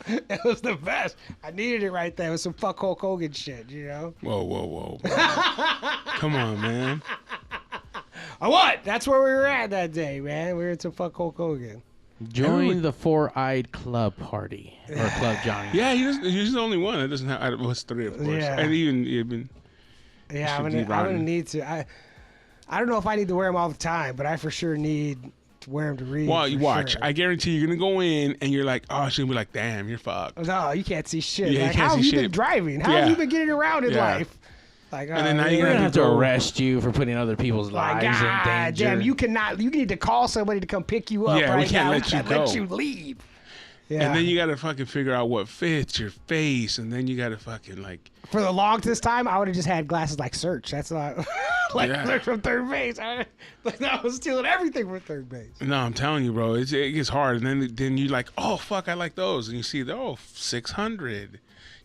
It was the best. I needed it right there. It was some fuck Hulk Hogan shit, you know? Whoa. Bro. Come on, man. What? That's where we were at that day, man. We were at some fuck Hulk Hogan. Join the Four-Eyed Club party or Club Johnny. Yeah, he's the only one that doesn't have. Well, it's three, of course. Yeah. And even Yeah, I'm should be gonna rotten. need to. I don't know if I need to wear them all the time, but I for sure need to wear them to read. well, you for watch. sure. I guarantee you're gonna go in and you're like, oh, she'll be like, damn, you're fucked. No, you can't see shit. Yeah, you Like, can't how have see you been shit. driving? How Yeah. have you been getting around in Yeah. life? Like, And then now man, you're We're gonna have to go- arrest you for putting other people's like, lives in God danger. damn, you cannot. You need to call somebody to come pick you up. Yeah, we right can't now. let We you can't let go. you leave. Yeah. And then you gotta fucking figure out what fits your face, and then you gotta fucking like. For the longest time, I would have just had glasses like Search. That's not like Yeah. Search from third base. I was stealing everything from third base. No, I'm telling you, bro, it gets hard, and then you like, oh fuck, I like those, and you see, $600,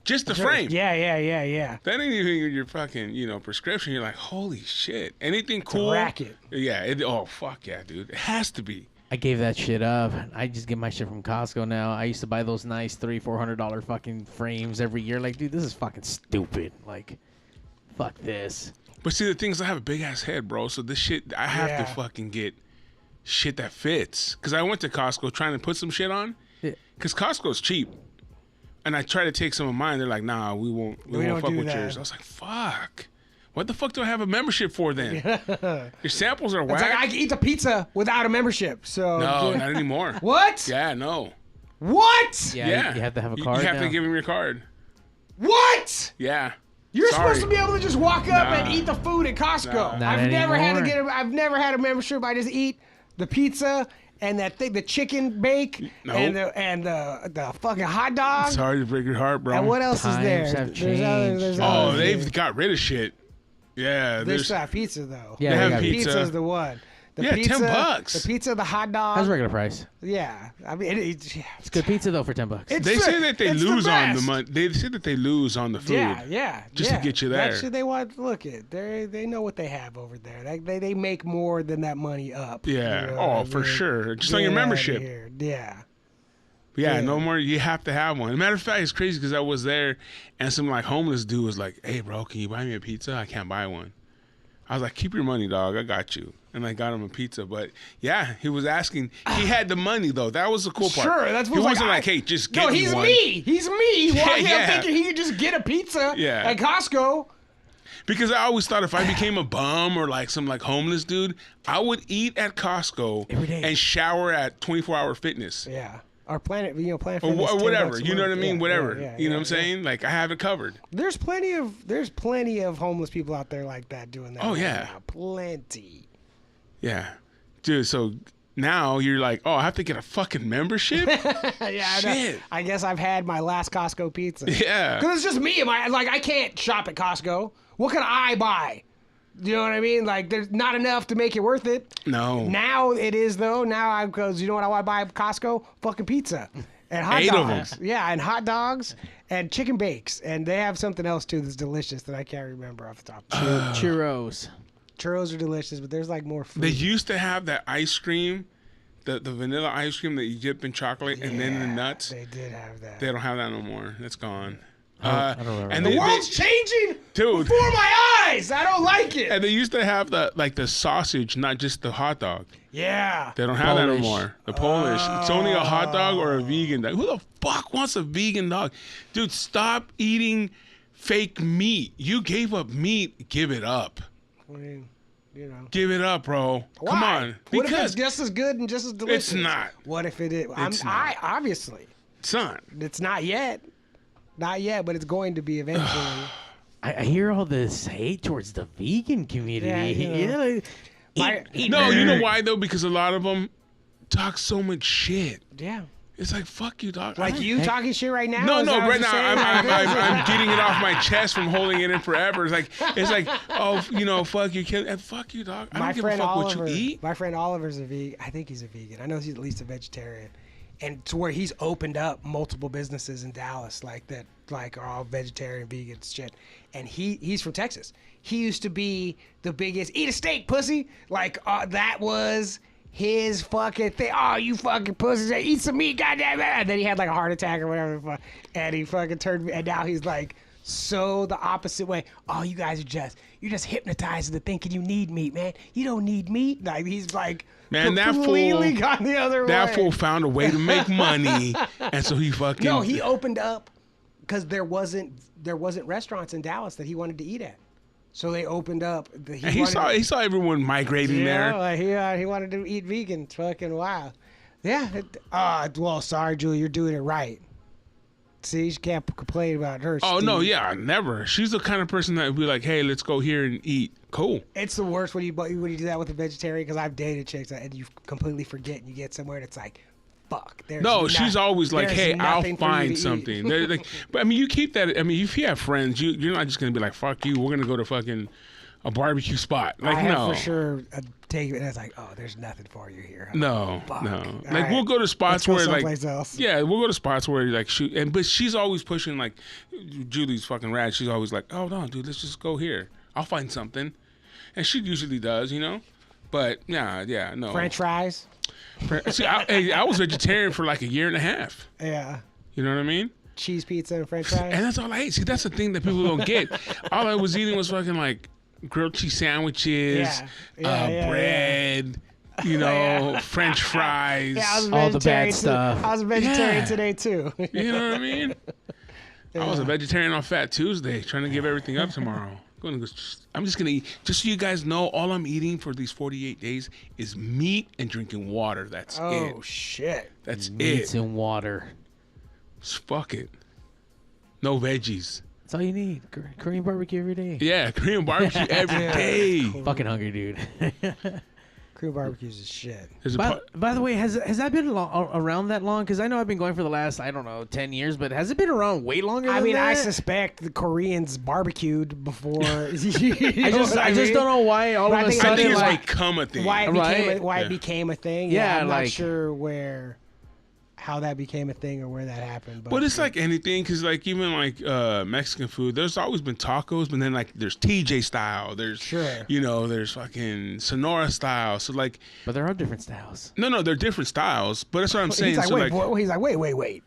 just the frame. Yeah. That ain't even your fucking, prescription. You're like, holy shit. Anything cool? racket. Yeah. Oh fuck yeah, dude. It has to be. I gave that shit up. I just get my shit from Costco now. I used to buy those nice $300-$400 fucking frames every year. Like, dude, this is fucking stupid. Like, fuck this. But see, the thing is, I have a big ass head, bro. So this shit, I have Yeah. to fucking get shit that fits. Cause I went to Costco trying to put some shit on. Yeah. Cause Costco's cheap. And I try to take some of mine. They're like, nah, we won't don't fuck do with that. yours. I was like, fuck. What the fuck do I have a membership for then? Your samples are whack. It's like I can eat the pizza without a membership. So No, not anymore. What? Yeah, no. What? Yeah, you have to have a card You have now. to give him your card. What? Yeah. You're Sorry. supposed to be able to just walk up Nah. and eat the food at Costco. Nah. Not I've never had to anymore. I've never had a membership. I just eat the pizza and that thing, the chicken bake Nope. and the fucking hot dog. Sorry to break your heart, bro. And what else Times is there? have There's other- there's changed. Oh, other they've things. got rid of shit. Yeah, There's there's that pizza though. Yeah, they they have got pizza. Pizza's the one. The Yeah, pizza, $10. The pizza, the hot dog. That's regular price. Yeah, I mean, It's good pizza though for $10. They say that they lose on the money. They say that they lose on the food. Yeah. Just to get you there. That shit they want. Look it. They know what they have over there. They make more than that money up. Yeah. You know what I For mean? sure. Just on Get your outta membership. here. Yeah. Yeah, Yeah. no more. You have to have one. As a matter of fact, it's crazy because I was there and some like homeless dude was like, "Hey, bro, can you buy me a pizza? I can't buy one." I was like, "Keep your money, dog. I got you." And I got him a pizza. But yeah, he was asking. He had the money though. That was the cool part. Sure, that's what he was wasn't like, like, "Hey, just get No, me he's one." me. He's me. Walking Yeah. out thinking he could just get a pizza at Costco. Because I always thought if I became a bum or like some like homeless dude, I would eat at Costco Every day. and shower at 24-hour Fitness. Yeah. Or Planet Or Fitness, whatever, $10 you know what I a mean? month. Whatever, Yeah, you know what I'm saying? Like I have it covered. There's plenty of homeless people out there like that doing that. Oh, right yeah. now. Plenty. Yeah, dude. So now you're like, oh, I have to get a fucking membership. Yeah, I know. Shit. I guess I've had my last Costco pizza. Yeah. Because it's just me. I can't shop at Costco. What can I buy? You know what I mean? Like, there's not enough to make it worth it. No. Now it is, though. Now because you know what I want to buy at Costco? Fucking pizza. And hot 8 of dogs. them. Yeah, and hot dogs and chicken bakes. And they have something else, too, that's delicious that I can't remember off the top. Churros. Churros are delicious, but there's, like, more food. They used to have that ice cream, the vanilla ice cream that you dip in chocolate and then the nuts. They did have that. They don't have that no more. That's gone. I don't remember and The they, world's changing dude. before my eyes. I don't like it. And they used to have the sausage, not just the hot dog. Yeah. They don't have that no Polish. more. The Polish. It's only a hot dog or a vegan dog. Who the fuck wants a vegan dog? Dude, stop eating fake meat. You gave up meat. Give it up. I mean, you know. Give it up, bro. Why? Come on. What if it's just as good and just as delicious? It's not. What if it is? It's not. Obviously. Son. It's not yet. Not yet, but it's going to be eventually. I hear all this hate towards the vegan community. Yeah, you know. No, you know why though? Because a lot of them talk so much shit. Yeah. It's like fuck you, dog. Like you talking shit right now? No, Is no. that what Right you're now, saying? I'm getting it off my chest from holding it in forever. It's like, oh, you know, fuck you, kid. And fuck you, dog. I don't give a fuck what you eat. My friend Oliver's a vegan. I think he's a vegan. I know he's at least a vegetarian. And to where he's opened up multiple businesses in Dallas like that, like are all vegetarian, vegan shit. And he's from Texas. He used to be the biggest eat a steak, pussy. Like that was his fucking thing. Oh, you fucking pussies, eat some meat, goddamn it. And then he had like a heart attack or whatever the fuck. And he fucking turned, and now he's like so the opposite way. Oh, you guys are you're just hypnotized into thinking you need meat, man. You don't need meat. Like he's like, man, that completely fool gone the other way. That fool found a way to make money, and so he fucking. No, he opened up because there wasn't restaurants in Dallas that he wanted to eat at. So they opened up. He saw everyone migrating there. Like he wanted to eat vegan. It's fucking wild. Yeah. Well, sorry, Julie, you're doing it right. See, she can't complain about her. Oh Steve. no, yeah, never. She's the kind of person that would be like, "Hey, let's go here and eat." Cool. It's the worst when you do that with a vegetarian because I've dated chicks and you completely forget and you get somewhere and it's like, fuck. She's always like, there's "Hey, I'll nothing for you to find eat." something." Like, but I mean, you keep that. I mean, if you have friends, you're not just gonna be like, "Fuck you." We're gonna go to fucking a barbecue spot. Like, I no, have for sure take it and it's like, oh, there's nothing for you here. no, Fuck. no. All Like, right. we'll go to spots Let's go where someplace like, else. yeah, we'll go to spots where like shoot, but she's always pushing like, Julie's fucking rad. She's always like, "Oh no, dude, let's just go here. I'll find something," and she usually does, you know. But yeah, no. French fries. See, I was vegetarian for like a year and a half. Yeah. You know what I mean? Cheese pizza and French fries. And that's all I ate. See, that's the thing that people don't get. All I was eating was fucking like grilled cheese sandwiches, Yeah, bread, you know, French fries. Yeah, I was a All the bad vegetarian stuff. I was a vegetarian Yeah. today too. You know what I mean? I was a vegetarian on Fat Tuesday, trying to give everything up tomorrow. I'm just gonna eat. Just so you guys know, all I'm eating for these 48 days is meat and drinking water. That's it. Oh shit. That's Meats it. and water. Fuck it. No veggies. That's all you need. Korean barbecue every day. Yeah, Korean barbecue every day. Fucking hungry, dude. Korean barbecues is shit. There's a By the way, has that been around that long? Because I know I've been going for the last, I don't know, 10 years, but has it been around way longer than that? I suspect the Koreans barbecued before. I just don't know why all of a I sudden, think it's like, become a thing. why Right. it became a thing. Yeah, I'm not like- sure how that became a thing or where that happened. But it's like anything, because like even like Mexican food, there's always been tacos, but then like there's TJ style, there's Sure. there's fucking Sonora style. So like, but there are different styles. no, they're different styles. But that's what I'm saying. he's like, So he's like, wait.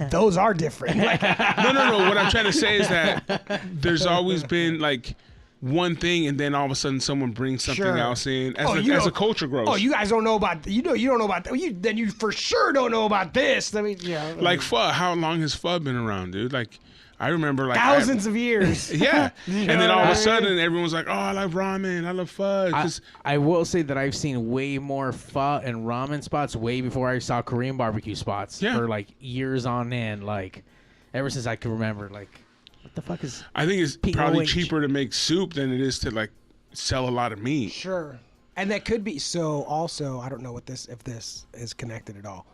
Those are different. Like, no. What I'm trying to say is that there's always been like one thing, and then all of a sudden someone brings something Sure. else in as, Oh, as a culture grows. oh, you guys don't know about you don't know about that. Then you for sure don't know about this. I mean, like pho. How long has pho been around, dude? Like I remember like thousands of years. Yeah, You and know then all what of I a mean? sudden everyone's like, "Oh, I love ramen. I love pho." 'Cause I will say that I've seen way more pho and ramen spots way before I saw Korean barbecue spots Yeah. for like years on end. Like ever since I can remember, like what the fuck is? I think it's POH. probably cheaper to make soup than it is to like sell a lot of meat. Sure. And that could be so. Also, I don't know if this is connected at all.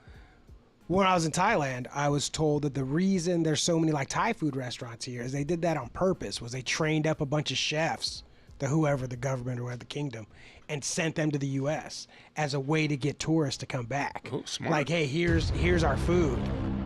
When I was in Thailand, I was told that the reason there's so many like Thai food restaurants here is they did that on purpose. Was they trained up a bunch of chefs, the government or the kingdom, and sent them to the U.S. as a way to get tourists to come back. Oh, smart. Like, hey, here's our food.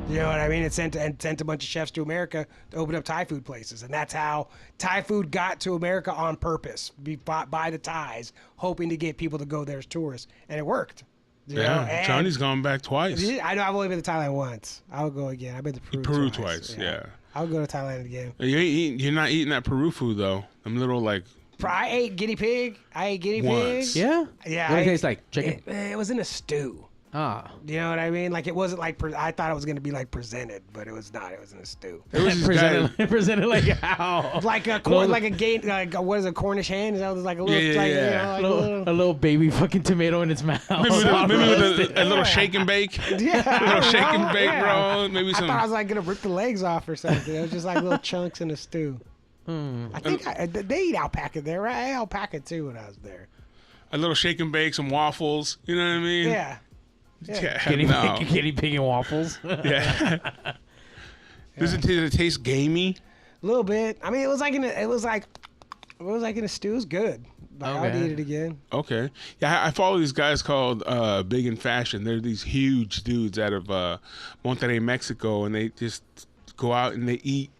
You know what I mean? It sent a bunch of chefs to America to open up Thai food places, and that's how Thai food got to America on purpose, by the Thais, hoping to get people to go there as tourists, and it worked. You know? Yeah, And- Johnny's gone back twice. I know I've only been to Thailand once. I'll go again. I've been to Peru twice, yeah. I'll go to Thailand again. You're not eating that Peru food though. Them little like I ate guinea pig. Once. Yeah, Yeah. What I it tastes like? Chicken. It was in a stew. Ah, You know what I mean? Like it wasn't like I thought it was gonna be like presented, but it was not. It was in a stew. it was this guy. presented like how? Like a what is a Cornish hen? Is that like a little Yeah, like, yeah. You know, like a little baby fucking tomato in its mouth. Maybe with a little shake and bake. yeah, A little shake and know, bake, yeah. bro. Maybe I some. thought I was like gonna rip the legs off or something. It was just like little chunks in a stew. I think they eat alpaca there, right? I ate alpaca too when I was there. A little shake and bake, some waffles. You know what I mean? Yeah. Yeah. Guinea pig and waffles. Yeah. Does it taste gamey? A little bit. I mean, it was like in a stew. It was good. Like, I would Okay. eat it again. Okay. Yeah, I follow these guys called Big in Fashion. They're these huge dudes out of Monterrey, Mexico, and they just go out and they eat,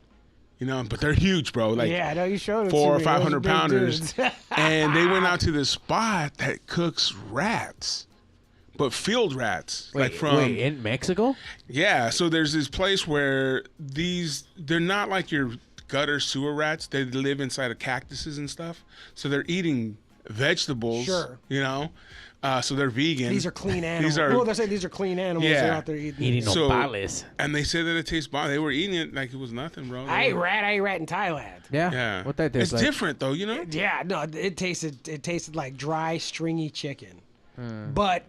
but they're huge, bro. Like Yeah, I know you showed it. 400 or to me. Those are 500 big pounders. dudes. And they went out to this spot that cooks rats, but field rats. Wait, in Mexico? Yeah, so there's this place where they're not like your gutter sewer rats. They live inside of cactuses and stuff. So they're eating vegetables. Sure. So they're vegan. These are clean animals. They're saying these are clean animals. Yeah. They're out there eating. Eating So- nopales. And they said that it tastes bomb. They were eating it like it was nothing, bro. I ate rat in Thailand. Yeah. Yeah. What that It's tastes like? different though, Yeah, no, it tasted like dry, stringy chicken. Hmm. But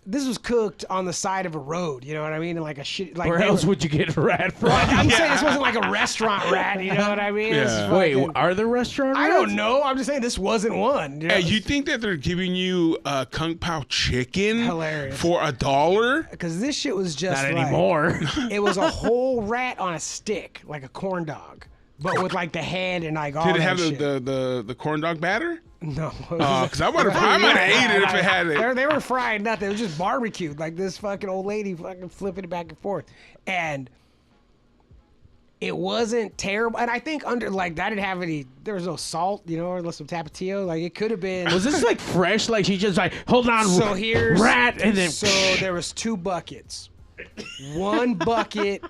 this was cooked on the side of a road. You know what I mean? And like a shit. Like Where they else were- would you get rat from? I'm saying this wasn't like a restaurant rat. You know what I mean? This is Yeah. Wait, fucking- are there restaurant I rats? don't know. I'm just saying this wasn't one. Hey, you think that they're giving you Kung Pao chicken Hilarious. for $1? Because this shit was just Not like, anymore. It was a whole rat on a stick, like a corn dog, but with like the head and like all Did it that have shit. the corn dog batter? No. Oh, because I might have ate it if it had it. They were fried nothing. It was just barbecued. Like this fucking old lady fucking flipping it back and forth. And it wasn't terrible. And I think I didn't have any, there was no salt, or some tapatio. Like it could have been. Was this like fresh? Like she just like, hold on, So here's rat, and then So there was 2 buckets. One bucket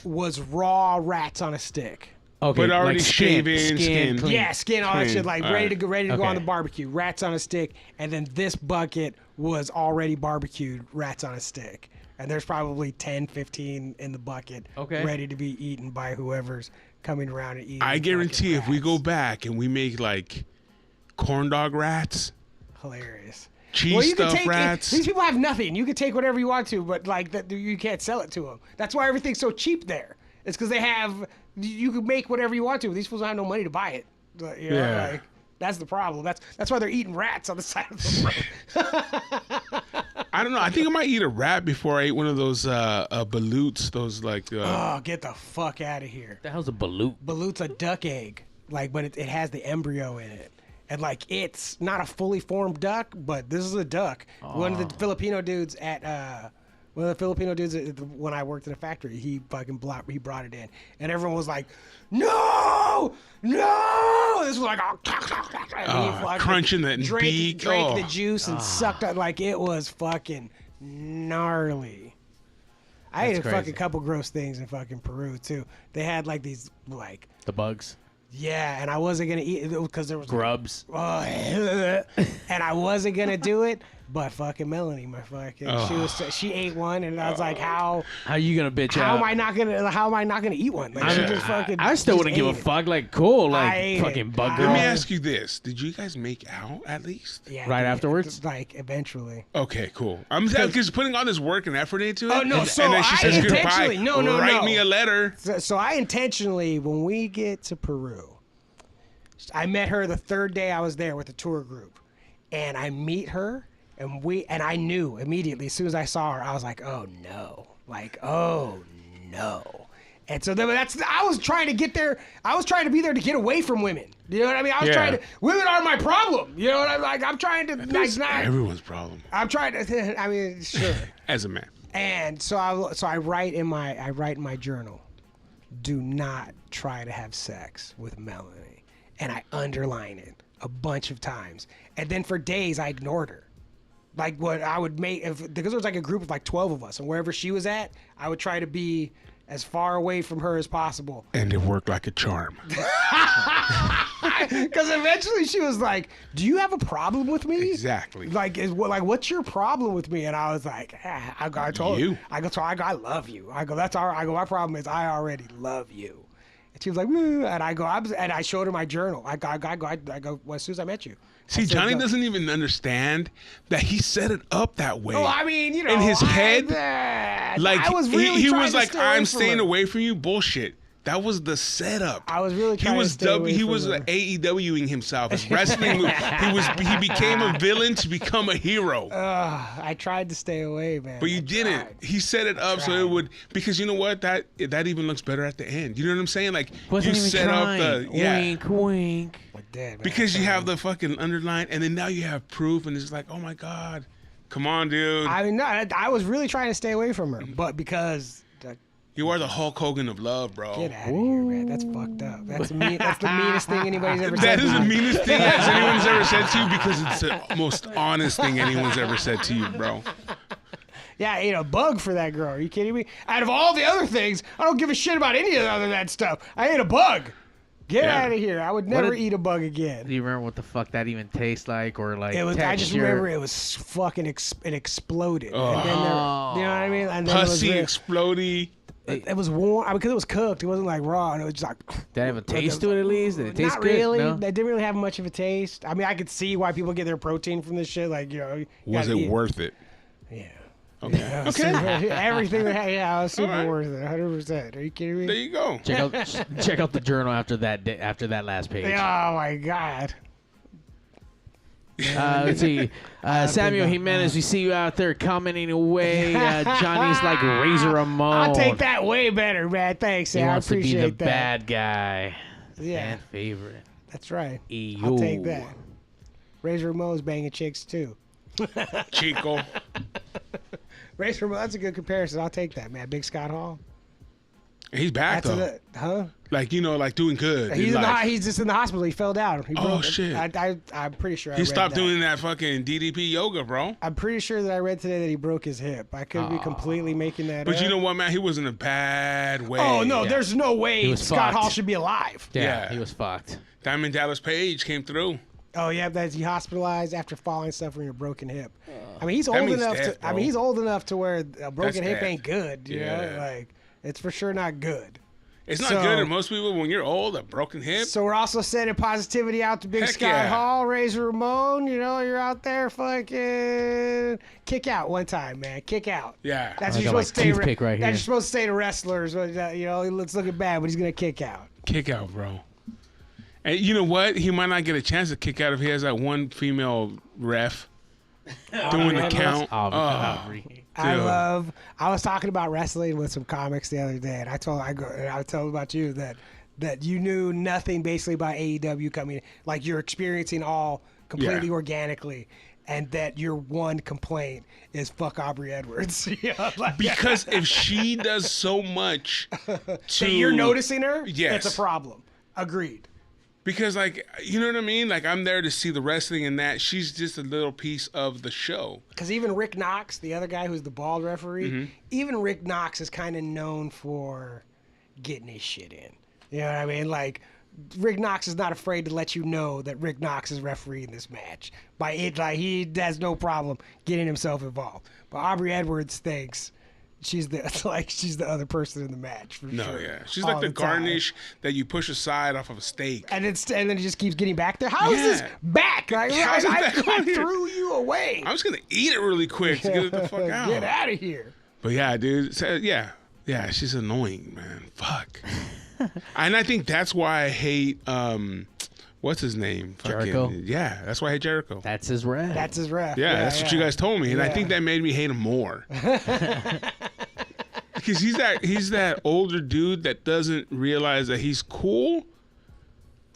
was raw rats on a stick. okay, But already like skin, shaven, clean. Yeah, skin, all that Clean. shit, like All ready right. to go on Okay. the barbecue. Rats on a stick, and then this bucket was already barbecued rats on a stick. And there's probably 10, 15 in the bucket, Okay. ready to be eaten by whoever's coming around and eating. I the guarantee fucking if we go rats. back and we make like corn dog rats, Hilarious. cheese you could stuff take rats. these people have nothing. You could take whatever you want to, but like that, you can't sell it to them. That's why everything's so cheap there. It's because they have. You could make whatever you want to. These fools don't have no money to buy it. You know, Yeah. like, That's the problem. That's why they're eating rats on the side of the road. I don't know. I think I might eat a rat before I ate one of those balutes. Those like. Oh, get the fuck out of here! The hell's a balut? Balut's a duck egg, like, but it has the embryo in it. And, like, it's not a fully formed duck, but this is a duck. One of the Filipino dudes when I worked in a factory, he brought it in. And everyone was like, no! This was like, crunching the beak. Drank the juice and sucked up. Like, it was fucking gnarly. I ate a fucking couple gross things in fucking Peru, too. They had, like, these, like... The bugs. Yeah, and I wasn't gonna eat it because there was grubs. And I wasn't gonna do it, but fucking Melanie, my fucking, she ate one, and I was like, how you gonna bitch how out? am I not gonna eat one? Like, she just fucking. I still wouldn't give a fuck. Like, cool, like fucking bug girl. Let me ask you this: did you guys make out at least? Yeah, right afterwards? Like, eventually. Okay, cool. I'm just putting all this work and effort into it. Oh no! And then she says goodbye. No. Write me a letter. So I intentionally, when we get to Peru, I met her the third day I was there with the tour group, and I meet her, and I knew immediately as soon as I saw her, I was like, oh no, and so I was trying to get there. I was trying to be there to get away from women. You know what I mean? I was trying to. Women are my problem. You know what I'm like? I'm trying to. That's everyone's problem. I'm trying to. I mean, sure. As a man. And so I write in my journal, do not try to have sex with Melanie. And I underline it a bunch of times. And then for days, I ignored her. Like, what I would make, because there was like a group of like 12 of us, and wherever she was at, I would try to be as far away from her as possible. And it worked like a charm. Because eventually she was like, do you have a problem with me? Exactly. Like, what's your problem with me? And I was like, I told her, I love you. I go, my problem is I already love you. She was like, and I go, and I showed her my journal. I go, well, as soon as I met you. See, Johnny doesn't even understand that he set it up that way. Oh, I mean, you know, in his head, like I was really he trying was to like, stay away I'm from staying her. away from you. Bullshit. That was the setup. I was really trying to stay away He from was her. AEWing himself. His wrestling move. He became a villain to become a hero. I tried to stay away, man. But you didn't. He set it up so it would, because you know what? That even looks better at the end. You know what I'm saying? Like, Wasn't you even set trying. up the Wink, wink. Man, because you have the fucking underline, and then now you have proof, and it's like, oh my god, come on, dude. I mean, no, I was really trying to stay away from her, but because. You are the Hulk Hogan of love, bro. Get out of here, man. That's fucked up. That's the meanest thing anybody's ever said. That is to the me. meanest thing anyone's ever said to you, because it's the most honest thing anyone's ever said to you, bro. Yeah, I ate a bug for that girl. Are you kidding me? Out of all the other things, I don't give a shit about any of the other that stuff. I ate a bug. Get out of here. I would never eat a bug again. Do you remember what the fuck that even tastes like, or like It was. texture? I just remember it was fucking. It exploded. And then you know what I mean? And then Pussy, it was explodey. It was warm because it was cooked. It wasn't like raw, and it was just like. Did it have a taste to it at least? Did it taste Not good? really. No? They didn't really have much of a taste. I mean, I could see why people get their protein from this shit. Like, you know, Was it worth it? Yeah. Okay. Yeah, super, everything that had, yeah, it was super worth it, 100%. Are you kidding me? There you go. Check out the journal after that last page. Oh my god. Let's see. Samuel Jimenez, we see you out there commenting away. Johnny's like Razor Ramon. I'll take that way better, man. Thanks, He man. I wants to be appreciate the that. bad guy. Yeah. Fan favorite. That's right. Eyo. I'll take that. Razor Ramon's banging chicks too. Chico. Razor Ramon, that's a good comparison. I'll take that, man. Big Scott Hall. He's back though. Like, you know, like doing good. He's just in the hospital. He fell down. Shit. I'm pretty sure he stopped doing that fucking DDP yoga, bro. I'm pretty sure that I read today that he broke his hip. I could be completely making that up. But you know what, man? He was in a bad way. Oh, no, there's no way Scott Hall should be alive. Yeah, he was fucked. Diamond Dallas Page came through. Oh yeah, that's he hospitalized after falling, suffering a broken hip. I mean, he's old enough to. I mean, he's old enough to where a broken hip ain't good. You know, like it's for sure not good. It's not good, and most people, when you're old, a broken hip. So we're also sending positivity out to Big Scott Hall, Razor Ramon. You know, you're out there fucking kick out one time, man. Kick out. Yeah. That's what you're supposed to say. Right that's you're supposed to say to wrestlers. You know, it's looking bad, but he's gonna kick out. Kick out, bro. And you know what? He might not get a chance to kick out if he has that one female ref doing the count. I was talking about wrestling with some comics the other day, and I told about you that you knew nothing basically about AEW coming, like you're experiencing all completely organically, and that your one complaint is fuck Aubrey Edwards. Because if she does so much that you're noticing her, yes, it's a problem. Agreed. Because, like, you know what I mean? Like, I'm there to see the wrestling and that. She's just a little piece of the show. Because even Rick Knox, the other guy who's the bald referee, even Rick Knox is kind of known for getting his shit in. You know what I mean? Like, Rick Knox is not afraid to let you know that Rick Knox is refereeing this match. He has no problem getting himself involved. But Aubrey Edwards thinks she's the other person in the match. For sure. Yeah, she's like the garnish that you push aside off of a steak, and then it just keeps getting back there. How is this back? Like, I threw you away. I was gonna eat it really quick to get it the fuck out. Get out of here. But yeah, dude. So, yeah, she's annoying, man. Fuck. And I think that's why I hate what's his name? Jericho. Yeah, that's why I hate Jericho. That's his ref. Yeah, that's what you guys told me, and I think that made me hate him more. Because he's that older dude that doesn't realize that he's cool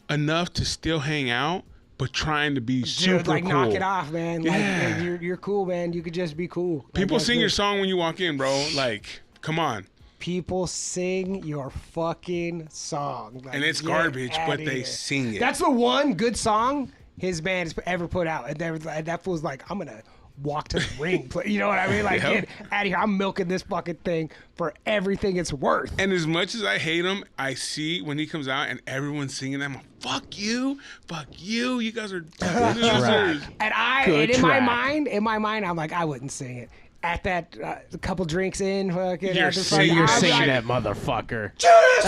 enough to still hang out, but trying to be super like, cool. Knock it off, man. Yeah. Like, you're cool, man. You could just be cool. People sing your song when you walk in, bro. Like, come on. People sing your fucking song. Like, And it's garbage, but they sing it. That's the one good song his band has ever put out. And that fool's like, I'm going to walk to the ring. You know what I mean? Like, get out of here. I'm milking this fucking thing for everything it's worth. And as much as I hate him, I see when he comes out and everyone's singing them, fuck you, you guys are losers. And in my mind, I'm like, I wouldn't sing it. At that, a couple drinks in, fucking. You're singing that motherfucker. Yes,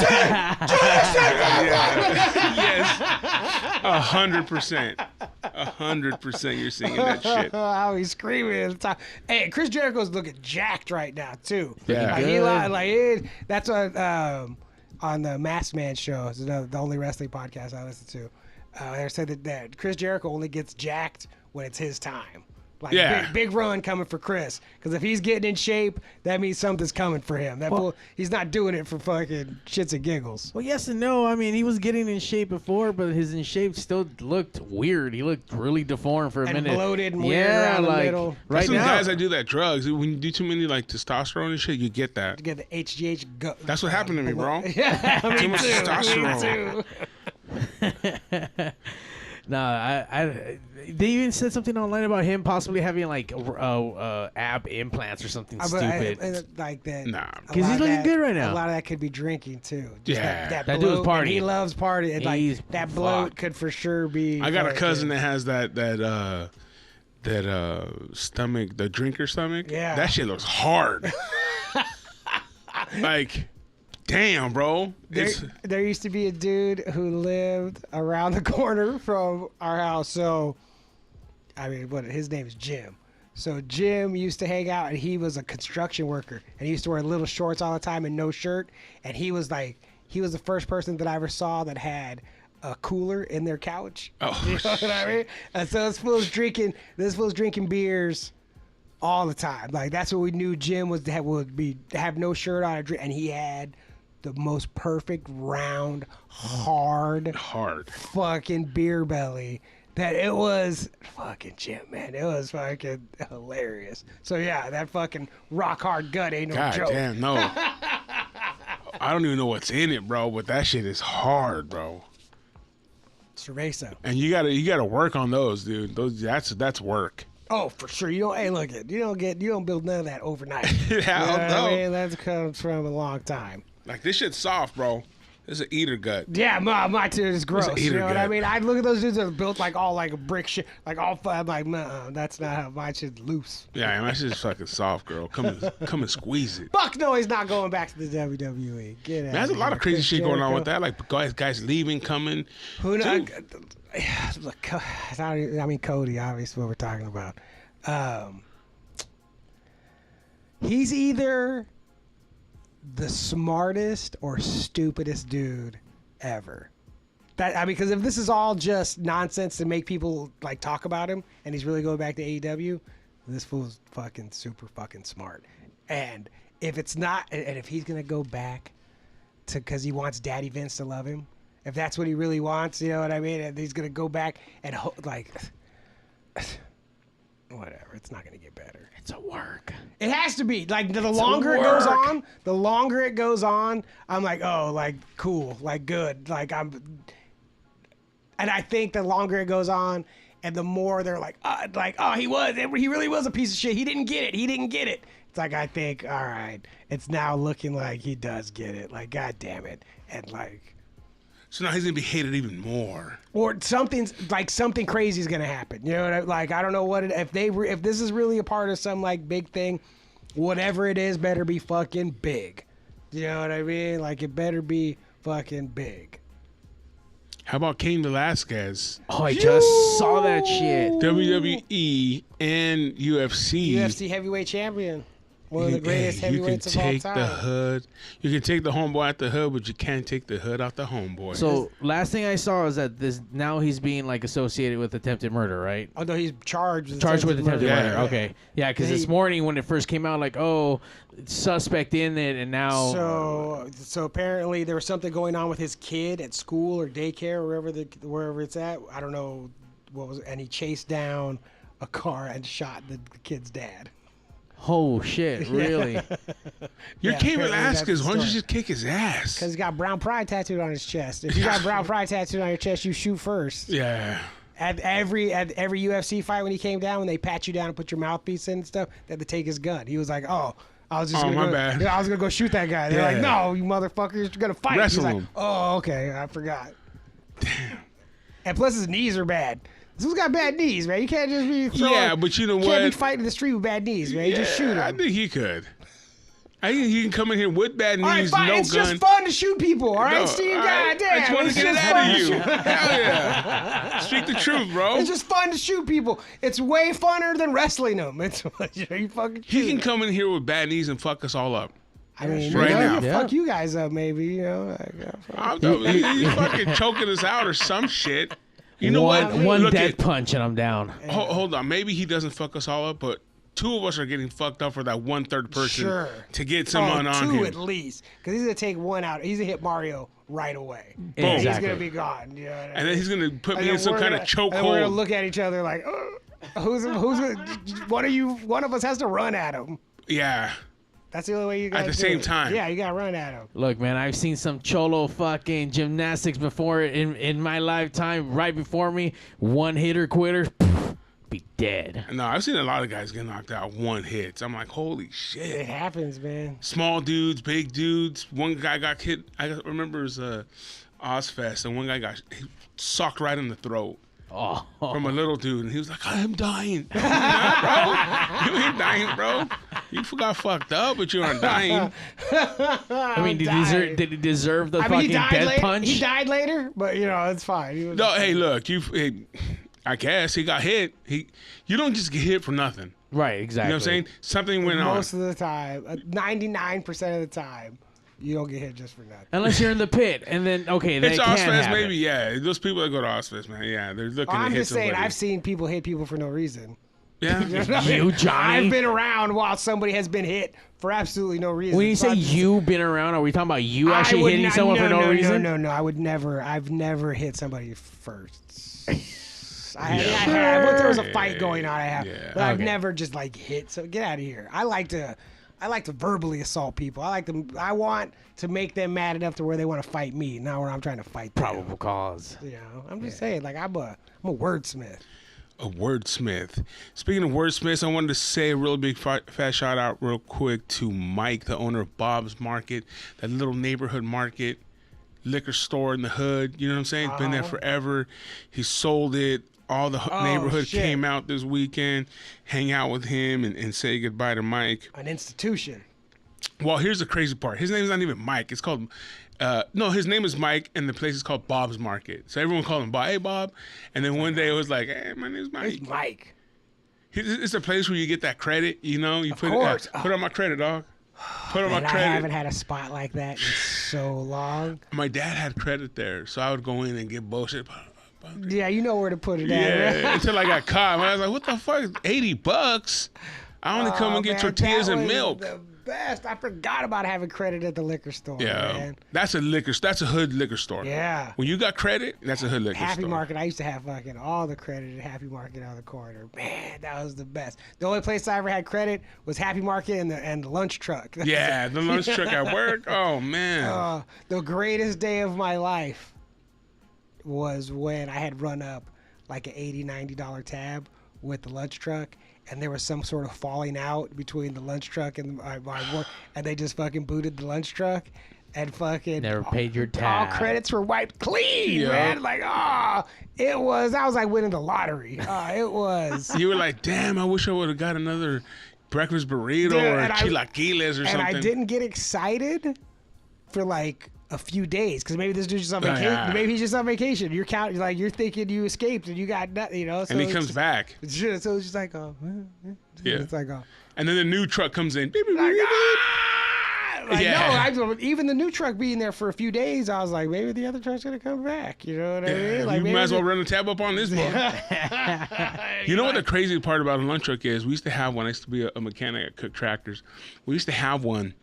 100%. 100% you're singing that shit. I was screaming at the time. Hey, Chris Jericho's looking jacked right now too. Yeah. That's what on the Masked Man show. It's the only wrestling podcast I listen to. They said that Chris Jericho only gets jacked when it's his time. Like, big run coming for Chris. Because if he's getting in shape, that means something's coming for him. He's not doing it for fucking shits and giggles. Well, yes and no. I mean, he was getting in shape before, but his in shape still looked weird. He looked really deformed for a minute. Bloated and weird around the middle. Right now, guys that do that drugs, when you do too many like testosterone and shit, you get that. You get the HGH. That's what happened to me, bro. Yeah, too much testosterone. No, they even said something online about him possibly having like ab implants or something stupid. Like that. Nah, because he's looking good right now. A lot of that could be drinking too. Just that dude is partying. He loves partying. Like that bloat could for sure be. I got a cousin that has that stomach, the drinker stomach. Yeah, that shit looks hard. Like. Damn, bro. There used to be a dude who lived around the corner from our house. So, I mean, his name is Jim. So Jim used to hang out, and he was a construction worker, and he used to wear little shorts all the time and no shirt. And he was the first person that I ever saw that had a cooler in their couch. Oh, you know what I mean? And so this fool's drinking beers all the time. Like, that's what we knew Jim would have no shirt on, and he had the most perfect round, hard fucking beer belly that it was fucking Jim, man. It was fucking hilarious. So yeah, that fucking rock hard gut ain't no joke. God damn, no. I don't even know what's in it, bro, but that shit is hard, bro. Cerveza. And you gotta work on those, dude. That's work. Oh, for sure. You don't build none of that overnight. Yeah, no. I mean, that comes from a long time. Like, this shit's soft, bro. It's an eater gut. Yeah, my too is gross. You know what I gut. mean? I look at those dudes that are built like all like a brick shit, like all I'm like, nah, that's not how my shit's loose. Yeah, my shit's fucking soft, girl. Come and squeeze it. Fuck no, he's not going back to the WWE. Get out. There's a lot of crazy shit going on with that. Like guys leaving, coming. Who knows? Look, I mean Cody, obviously what we're talking about. He's either the smartest or stupidest dude ever. Because if this is all just nonsense to make people like talk about him, and he's really going back to AEW, this fool's fucking super fucking smart. And if it's not, and if he's gonna go back to because he wants Daddy Vince to love him, if that's what he really wants, you know what I mean, and he's gonna go back and like, whatever, it's not gonna get better. It's a work. It has to be like the longer it goes on, I'm like, oh, like cool, like good, like and I think the longer it goes on, and the more they're like, oh, he really was a piece of shit. He didn't get it. It's like, I think, all right, it's now looking like he does get it. Like, God damn it. And like, so now he's going to be hated even more. Or something crazy is going to happen. You know what I don't know what if this is really a part of some like big thing, whatever it is better be fucking big. You know what I mean? Like, it better be fucking big. How about Cain Velasquez? Oh, I just saw that shit. WWE and UFC. UFC heavyweight champion. One of the greatest heavyweights of all time. You can take the hood. You can take the homeboy out the hood, but you can't take the hood out the homeboy. So last thing I saw is that now he's being like associated with attempted murder, right? Oh no, he's charged with attempted murder. Yeah. Okay, yeah, because this morning when it first came out, like, oh, suspect in it, and now so apparently there was something going on with his kid at school or daycare or wherever it's at. I don't know what was, and he chased down a car and shot the kid's dad. Oh shit! Really? You're Cain Velasquez. Why don't you just kick his ass? Because he's got brown pride tattooed on his chest. If you got brown pride tattooed on your chest, you shoot first. Yeah. At every UFC fight, when he came down, when they pat you down and put your mouthpiece in and stuff, they had to take his gun. He was like, "Oh, I was just gonna bad. I was gonna go shoot that guy." They're like, "No, you motherfucker, you're gonna fight." Wrestle He's him. like, "Oh, okay, I forgot." Damn. And plus, his knees are bad. This one's got bad knees, man. You can't just be throwing. Yeah, but you know what? You can't be fighting in the street with bad knees, man. You just shoot him. I think he could. I think he can come in here with bad knees, all right, fine. no it's gun. just fun to shoot people, all right, No, Steve? all right. God damn. I just want to get it out of you. Hell yeah. Speak the truth, bro. It's just fun to shoot people. It's way funner than wrestling them. It's you fucking He can come in here with bad knees and fuck us all up. I mean, right now. Fuck you guys up, maybe. You know, He's fucking choking us out or some shit. You know one Look death punch and I'm down. Hold on. Maybe he doesn't fuck us all up, but two of us are getting fucked up for that one third person to get someone on him. Two at least. Because he's going to take one out. He's going to hit Mario right away. Boom. Exactly. He's going to be gone. You know what I mean? And then he's going to put me in some kind of chokehold. And we're going to look at each other like, who's one of us has to run at him. Yeah. That's the only way you got at the same time. Yeah, you got to run at him. Look, man, I've seen some cholo fucking gymnastics before in my lifetime. Right before me, one hitter quitter, be dead. No, I've seen a lot of guys get knocked out one hits. I'm like, holy shit. It happens, man. Small dudes, big dudes. One guy got hit. I remember it was Ozfest, and one guy got socked right in the throat. Oh. From a little dude, and he was like, I'm dying. No, you're not, bro. You ain't dying, bro. You got fucked up, but you aren't dying. I mean, did he deserve the fucking death punch? He died later, but, you know, it's fine. No, hey, look, I guess he got hit. You don't just get hit for nothing. Right, exactly. You know what I'm saying? Something went on. Most of the time, 99% of the time, you don't get hit just for nothing. Unless you're in the pit, and then, okay, they it's can't Ozfest, have maybe, it. yeah. Those people that go to Ozfest, man, yeah, they're looking to hit somebody. I'm just saying, I've seen people hit people for no reason. Yeah. You, Johnny? I've been around while somebody has been hit for absolutely no reason. When you say you've been around, are we talking about you actually hitting someone for no reason? No. I've never hit somebody first. I have. But there was a fight going on. I have, but I've never just like hit. So get out of here. I like to verbally assault people. I want to make them mad enough to where they want to fight me, not where I'm trying to fight them. Probable cause. You know, I'm just saying, like I'm a wordsmith. A wordsmith. Speaking of wordsmiths, I wanted to say a real big fat shout out real quick to Mike, the owner of Bob's Market, that little neighborhood market, liquor store in the hood. You know what I'm saying? It's been there forever. He sold it. All the neighborhood came out this weekend, hang out with him and say goodbye to Mike. An institution. Well, here's the crazy part. His name is not even Mike. It's called, his name is Mike, and the place is called Bob's Market. So everyone called him Bob. Hey, Bob. And then one day it was like, hey, my name's Mike. It's Mike. It's a place where you get that credit, you know? You put on my credit, dog. Put on my credit. I haven't had a spot like that in so long. My dad had credit there, so I would go in and get bullshit. Yeah, you know where to put it at. Yeah, Right? until I got caught. I was like, what the fuck? $80? I only come and get Man, tortillas that and was milk. The best. I forgot about having credit at the liquor store. Yeah, man. that's a hood liquor store. Yeah. When you got credit, that's a hood liquor Happy store. Market. I used to have fucking all the credit at Happy Market on the corner. Man, that was the best. The only place I ever had credit was Happy Market and the lunch truck. Yeah, the lunch truck at work. Oh man. The greatest day of my life was when I had run up like an $80, $90 tab with the lunch truck, and there was some sort of falling out between the lunch truck and my work, and they just fucking booted the lunch truck, and fucking Never paid your tab. all credits were wiped clean, Yeah. man. Like, I was like winning the lottery. It was. You were like, damn, I wish I would have got another breakfast burrito Dude, or and chilaquiles or And something. I didn't get excited for like a few days because maybe this dude's just on vacation. Yeah. Maybe he's just on vacation. You're counting, like you're thinking you escaped and you got nothing, you know. So And he it's comes just- back. So it's just like, Yeah. it's like, And then the new truck comes in. Beep, beep, like, beep, beep. like Yeah. no, even the new truck being there for a few days, I was like, maybe the other truck's gonna come back. You know what I Yeah, mean? Like, you maybe might as well the- run a tab up on this one. You know what the crazy part about a lunch truck is? We used to have one. I used to be a mechanic at Cook Tractors. We used to have one,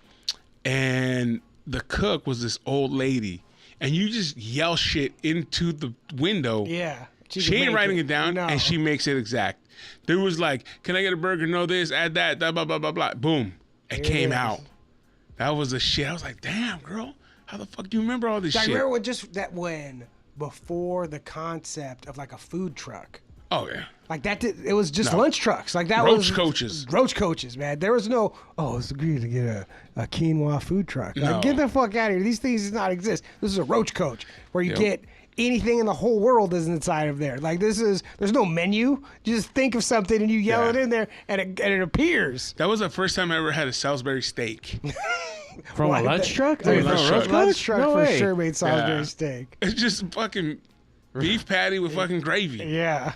and the cook was this old lady, and you just yell shit into the window. Yeah. She can ain't make writing it down, No. and she makes it exact. There was like, can I get a burger? No, this, add that, blah, blah, blah, blah, blah. Boom. It Here it came is. out. That was the shit. I was like, damn, girl, how the fuck do you remember all this I shit? remember when before the concept of like a food truck. Oh, yeah. Like it was just No. lunch trucks. Like that Roach was coaches. Roach coaches, man. There was no, it's agreed to get a quinoa food truck. Like, No. get the fuck out of here. These things do not exist. This is a roach coach where you Yep. get anything in the whole world is inside of there. Like there's no menu. You just think of something and you yell Yeah. it in there and it appears. That was the first time I ever had a Salisbury steak. From Like a lunch truck? From a From lunch roach truck. coach? Lunch truck No for way. sure made Salisbury Yeah. steak. It's just fucking beef patty with fucking gravy. Yeah.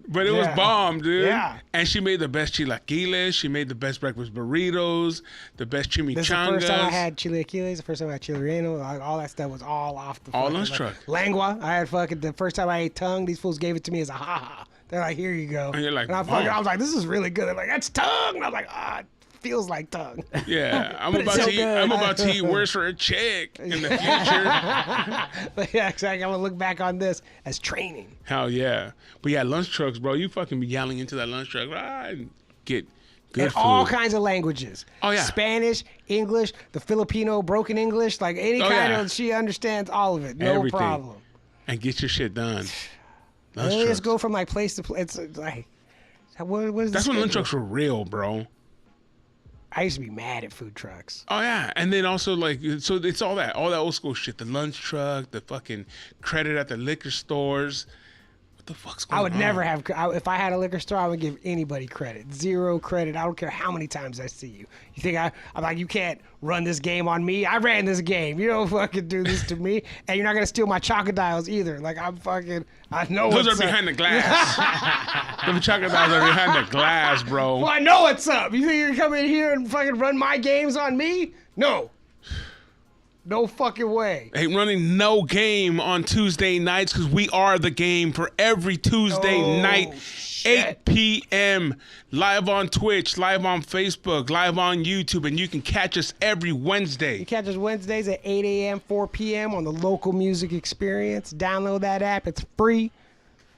But it was Yeah. bomb, dude. Yeah. And she made the best chilaquiles. She made the best breakfast burritos, the best chimichangas. This is the first time I had chilaquiles, the first time I had chile relleno, like, all that stuff was all off the All fucking, lunch like, truck. Lengua, I had fucking, the first time I ate tongue, these fools gave it to me as a ha-ha. They're like, here you go. And you're like, I "Wow." was like, this is really good. They're like, that's tongue. And I'm like, it feels like tongue. Yeah, I'm But it's about so to eat. good. I'm about to eat worse for a chick in the future. But yeah, exactly. I'm going to look back on this as training. Hell yeah! But yeah, lunch trucks, bro. You fucking be yelling into that lunch truck, and get good In food. all kinds of languages. Oh, yeah. Spanish, English, the Filipino broken English, like any Oh, kind yeah. of, she understands all of it. No Everything. problem. And get your shit done. Lunch They trucks. just go from like place to place. It's like, what is That's the when lunch schedule? trucks were real, bro. I used to be mad at food trucks. Oh yeah, and then also like, so it's all that old school shit. The lunch truck, the fucking credit at the liquor stores. What the fuck's going on? I would never have. If I had a liquor store, I would give anybody credit. Zero credit. I don't care how many times I see you. You think I'm like, you can't run this game on me? I ran this game. You don't fucking do this to me. And you're not gonna steal my crocodiles either. Like I know Those what's are up. behind the glass. The crocodiles are behind the glass, bro. Well, I know what's up. You think you're gonna come in here and fucking run my games on me? No. No fucking way. Ain't running no game on Tuesday nights because we are the game for every Tuesday Oh, night, shit. 8 p.m. Live on Twitch, live on Facebook, live on YouTube, and you can catch us every Wednesday. You catch us Wednesdays at 8 a.m., 4 p.m. on the Local Music Experience. Download that app. It's free.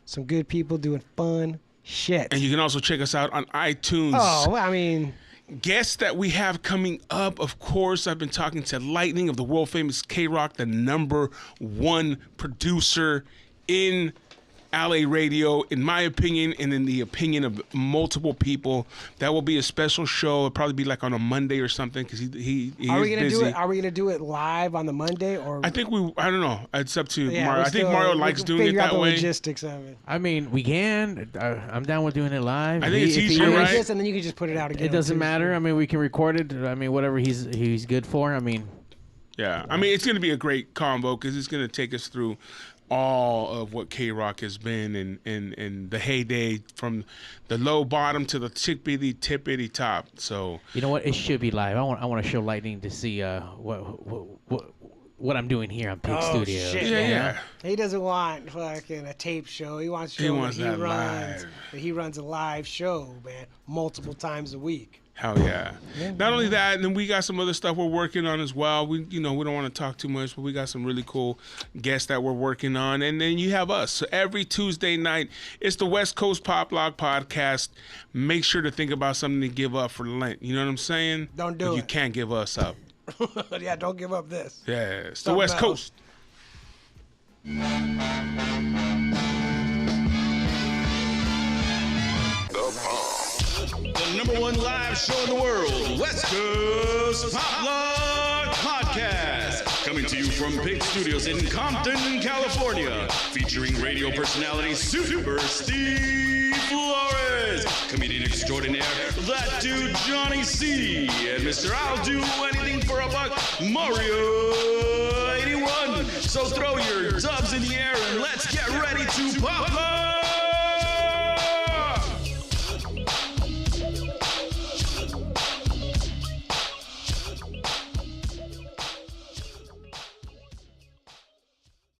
Some good people doing fun shit. And you can also check us out on iTunes. Oh, well, I mean, Guests that we have coming up, of course, I've been talking to Lightning of the world famous K-Rock, the #1 producer in LA radio, in my opinion, and in the opinion of multiple people. That will be a special show. It'll probably be like on a Monday or something because he are we is gonna busy. do it? Are we gonna do it live on the Monday or? I think I don't know. It's up to yeah, Mario. we're I think still- Mario we likes can doing it figure out that the way. Logistics of it. I mean, we can. I'm down with doing it live. I think it's If easier, I mean, right? this, and then you can just put it out again. It doesn't on matter. Tuesday. I mean, we can record it. I mean, whatever he's good for. I mean, Yeah, I mean, it's going to be a great combo because it's going to take us through all of what K-Rock has been and the heyday from the low bottom to the tippity top. So you know what? It should be live. I want to show Lightning to see what what I'm doing here on Pig Oh, Studios. shit, Yeah, man. yeah. He doesn't want fucking a tape show. He wants to He show wants that he that runs. live. That he runs a live show, man, multiple times a week. Hell yeah. Not only that, and then we got some other stuff we're working on as well. We don't want to talk too much, but we got some really cool guests that we're working on. And then you have us. So every Tuesday night, it's the West Coast Pop Lock Podcast. Make sure to think about something to give up for Lent. You know what I'm saying? Don't do But You it. can't give us up. Yeah, don't give up this. Yeah, it's the Something West else. Coast. The number one live show in the world, West Coast Pop Lock Podcast. Coming to you from Pig Studios in Compton, California. Featuring radio personality Super Steve Flores. Comedian extraordinaire, that dude Johnny C. And Mr. I'll Do Anything for a Buck, Mario 81. So throw your dubs in the air and let's get ready to pop lock.